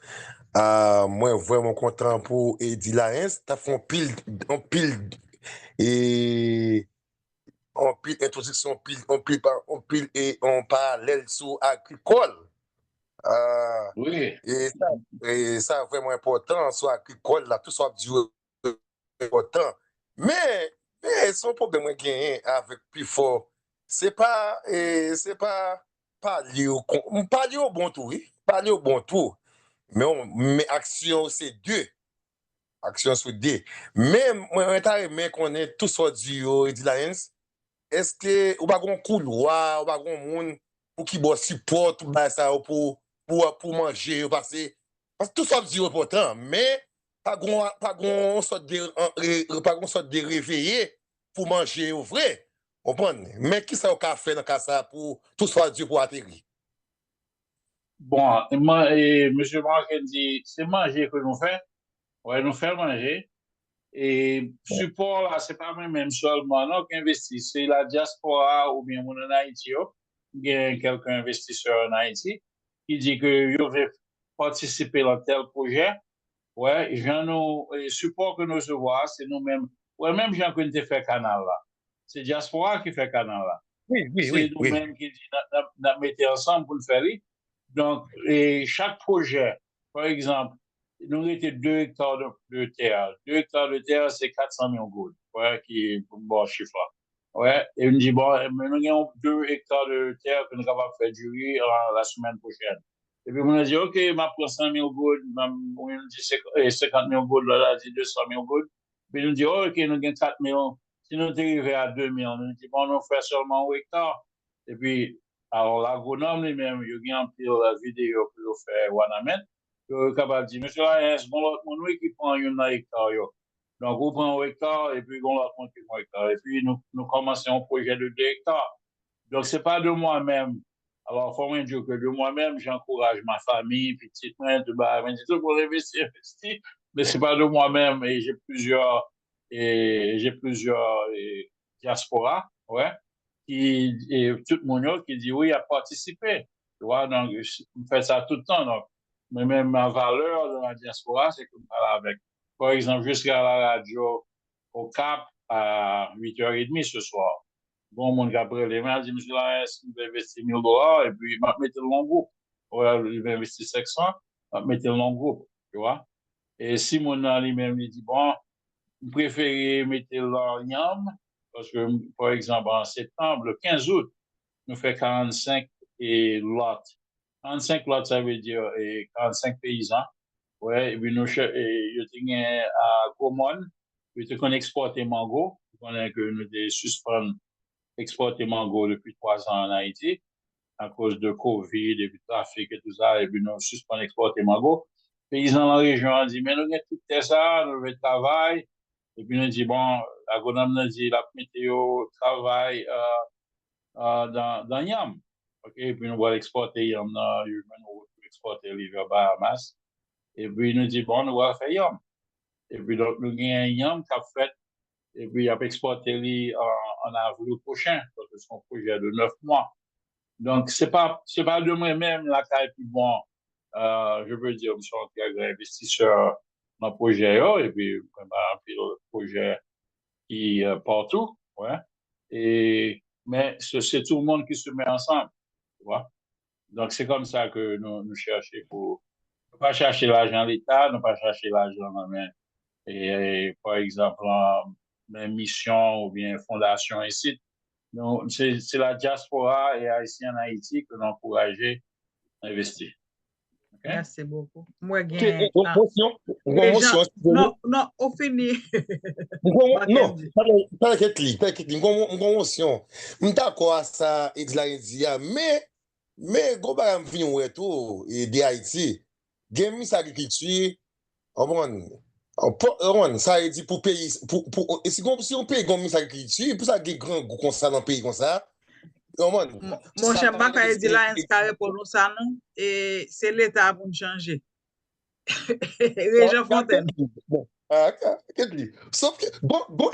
Moi, vraiment content pour Eddie Laens. T'as fait un pile et en pile introduction, en pile et en parallèle sur agricole. Oui. Et ça vraiment important, soit agricole, là, tout soit du important. Mais son problème gagné avec plus fort, c'est pas lié au bon tout, oui. parler au bon tout, mais action, c'est deux. Action, c'est deux. Mais, moi, mais qu'on est tous sortis, Eddie Lions, est-ce que, ou pas un couloir, ou pas un monde pour qui boit support, tout ça, pour manger, parce que tout ça, c'est important, mais pas gon sorte de réveiller pour manger au vrai. Vous comprenez? Mais qui ça a fait dans le ça pour tout soit Dieu pour atterrir? Bon, M. Marc dit, c'est manger que nous faisons. Ouais, nous faire manger. Et support, là, c'est pas même seulement non, qui investit. C'est la diaspora ou bien mon en Haïti. Il y a quelques investisseurs en Haïti qui dit que ils veulent participer à tel projet. Ouais, support que nous recevons, c'est nous-mêmes. Ouais, même gens qui ont fait canal là. C'est diaspora qui fait canal là. C'est nous-mêmes qui mettons ensemble pour le faire. Donc, et chaque projet, par exemple, nous avons 2 hectares de terre. 2 hectares de terre, c'est 400 000 gouttes. Ouais, qui est un bon chiffre là. Ouais, et on dit, bon, nous avons 2 hectares de terre que nous sommes capables de faire du riz la semaine prochaine. Et puis, on a dit, OK, je prends 100 000 gouttes, on dit 50 000 gouttes, là, dit 200 000 gouttes. Puis, nous dit, oh, OK, nous avons 4 000. Si nous arrivons à 2 000, nous dit, bon, nous fait seulement 1 hectare. Et puis, alors, l'agronome lui-même, il y a un peu la vidéo pour faire Wanamet. Il est capable de dire, monsieur, là, c'est bon, l'autre monde qui prend un hectare. Donc, on prend 1 hectare et puis on l'autre monde qui prend 1 hectare. Et puis, nous commençons un projet de 2 hectares. Donc, ce n'est pas de moi-même. Alors, il faut me dire que de moi-même, j'encourage ma famille, petite main, tout pour investir. Mais ce n'est pas de moi-même. Et j'ai plusieurs diasporas, ouais. Et tout le monde qui dit oui, a participé. Tu vois, donc, on fait ça tout le temps. Donc, mais même ma valeur de la diaspora, c'est que je parle avec, par exemple, jusqu'à la radio au Cap à 8h30 ce soir. Bon, mon Gabriel, il m'a dit, monsieur, là, il va investir $1000 et puis il m'a mis le long groupe. Ouais, il va investir 500, il m'a mis le long groupe, tu vois. Et Simon lui-même, il dit, bon, je préfère mettre le Yam. Parce que, par exemple, en septembre, le 15 août, nous faisons 45 lots. 45 lots, ça veut dire 45 paysans. Ouais, et puis nous, je à Gomon, qu'on exporte mango. On a que nous suspendons exporter mango depuis 3 ans en Haïti, à cause de Covid, et puis trafic et tout ça, et puis nous suspendons exporter mango. Les paysans dans la région ont dit, mais nous avons tout ça, nous avons travail. Et puis, nous dit, bon, l'agronome nous dit, la météo travaille dans Yam. OK, et puis, nous allons exporter Yam, nous allons exporter l'hiver Bahamas. Et puis, nous dit, bon, nous allons faire Yam. Et puis, donc, nous avons un Yam qui a fait, et puis, il a exporté en avril prochain, parce que c'est un projet de 9 mois. Donc, c'est pas de moi-même, la caille plus bon. Je veux dire, je suis un très grand investisseur dans le projet, et puis, le projet qui est partout, ouais. Mais c'est tout le monde qui se met ensemble, tu vois. Donc, c'est comme ça que nous cherchons pour, ne pas chercher l'argent de l'État, ne pas chercher l'argent dans main. Et par exemple, dans mission ou bien fondation ici, c'est la diaspora et haïtien en Haïti que nous encourageons à investir. Okay? Merci beaucoup. Moi, non, on finit. Non, pas quelque chose. Je d'accord à ça, mais, go ba m'vini ou tout, et de Haïti, gen mis agriculture, ça veut dire pour pays, si on paye comme mis agriculture, pour ça, gen grand comme ça dans le pays comme ça, mon cher Baka dit là, un pour nous ça, non? Et c'est l'État pour nous changer. Région Fontaine. Sauf que, bon,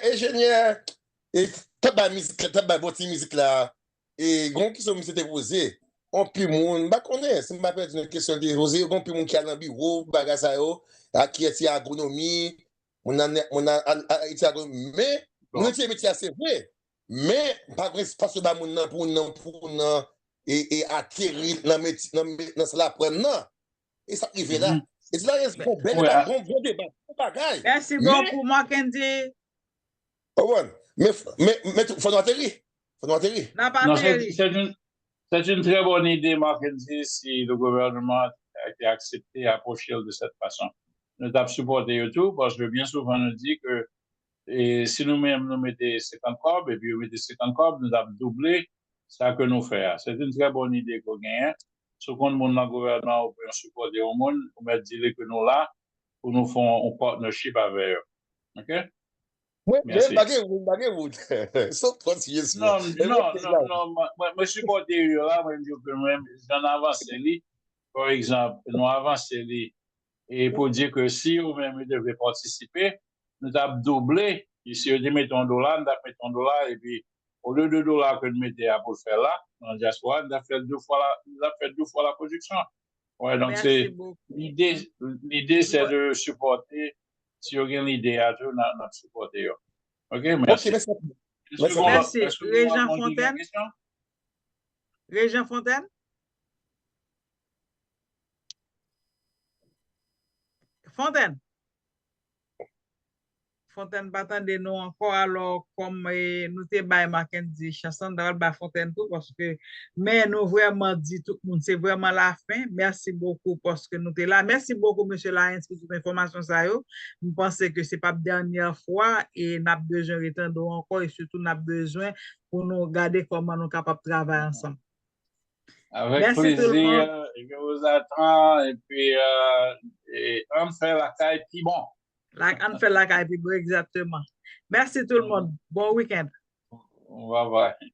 ingénieur, et t'as musique là, et gon qui sont mis c'était posé, on peut moun, bah connaît, c'est ma une question de Rosé, on peut moun qui a dans bureau, bagaza yo, qui est agronomie, on a agronomie, mais mon métier assez vrai. Mais pas parce que bah moun nan pour nan et atterrir dans cela prendre non. Et ça arrive là. Et là il y a un bon débat, bagaille. Merci beaucoup Mackenzie. Mais faut nous atterrir. N'a pas atterri. C'est une très bonne idée, Mackenzie, si le gouvernement a été accepté à approcher de cette façon. Nous avons supporté tout parce que bien souvent, on nous dit que et si nous-mêmes nous mettons 50 cobs et puis nous mettons 50 cobs, nous avons doublé ça que nous faisons. C'est une très bonne idée qu'on gagne. Ce qu'on demande dans le gouvernement, on peut supporter au monde, on va dire que nous là, pour nous faire un partnership avec eux. OK? Merci. Sauf toi, si je suis. Non, moi, supporter là, moi, j'en avance, par exemple, nous avancer et pour dire que si vous-même devez participer, nous avons doublé. Ici, on met $1, nous avons mis $1, et puis, au lieu de $2 que nous mettons pour faire là, dans le diaspora, nous avons fait deux fois la production. Ouais, donc Merci beaucoup. l'idée, c'est de supporter, si vous avez l'idée à tout, nous supporter. OK, merci. Ok, Merci. Régent Fontaine? Fontaine? Régent Fontaine? Fontaine? Fontaine pas attendre nous encore alors comme nous te bay Mackenzie chanson dans ba Fontaine tout parce que mais nous vraiment dit tout le monde c'est vraiment la fin. Merci beaucoup parce que nous t'es là. Merci beaucoup monsieur Laens pour toute l'information ça yo. Je pense que c'est pas la dernière fois et n'a besoin de retendre encore et surtout n'a besoin pour nous regarder comment nous capable travailler ensemble. Avec Merci plaisir, tout le monde. je vous attends et puis on fait la caille puis bon. On fait la caille puis bon exactement. Merci tout le monde. Bon week-end. Bye bye.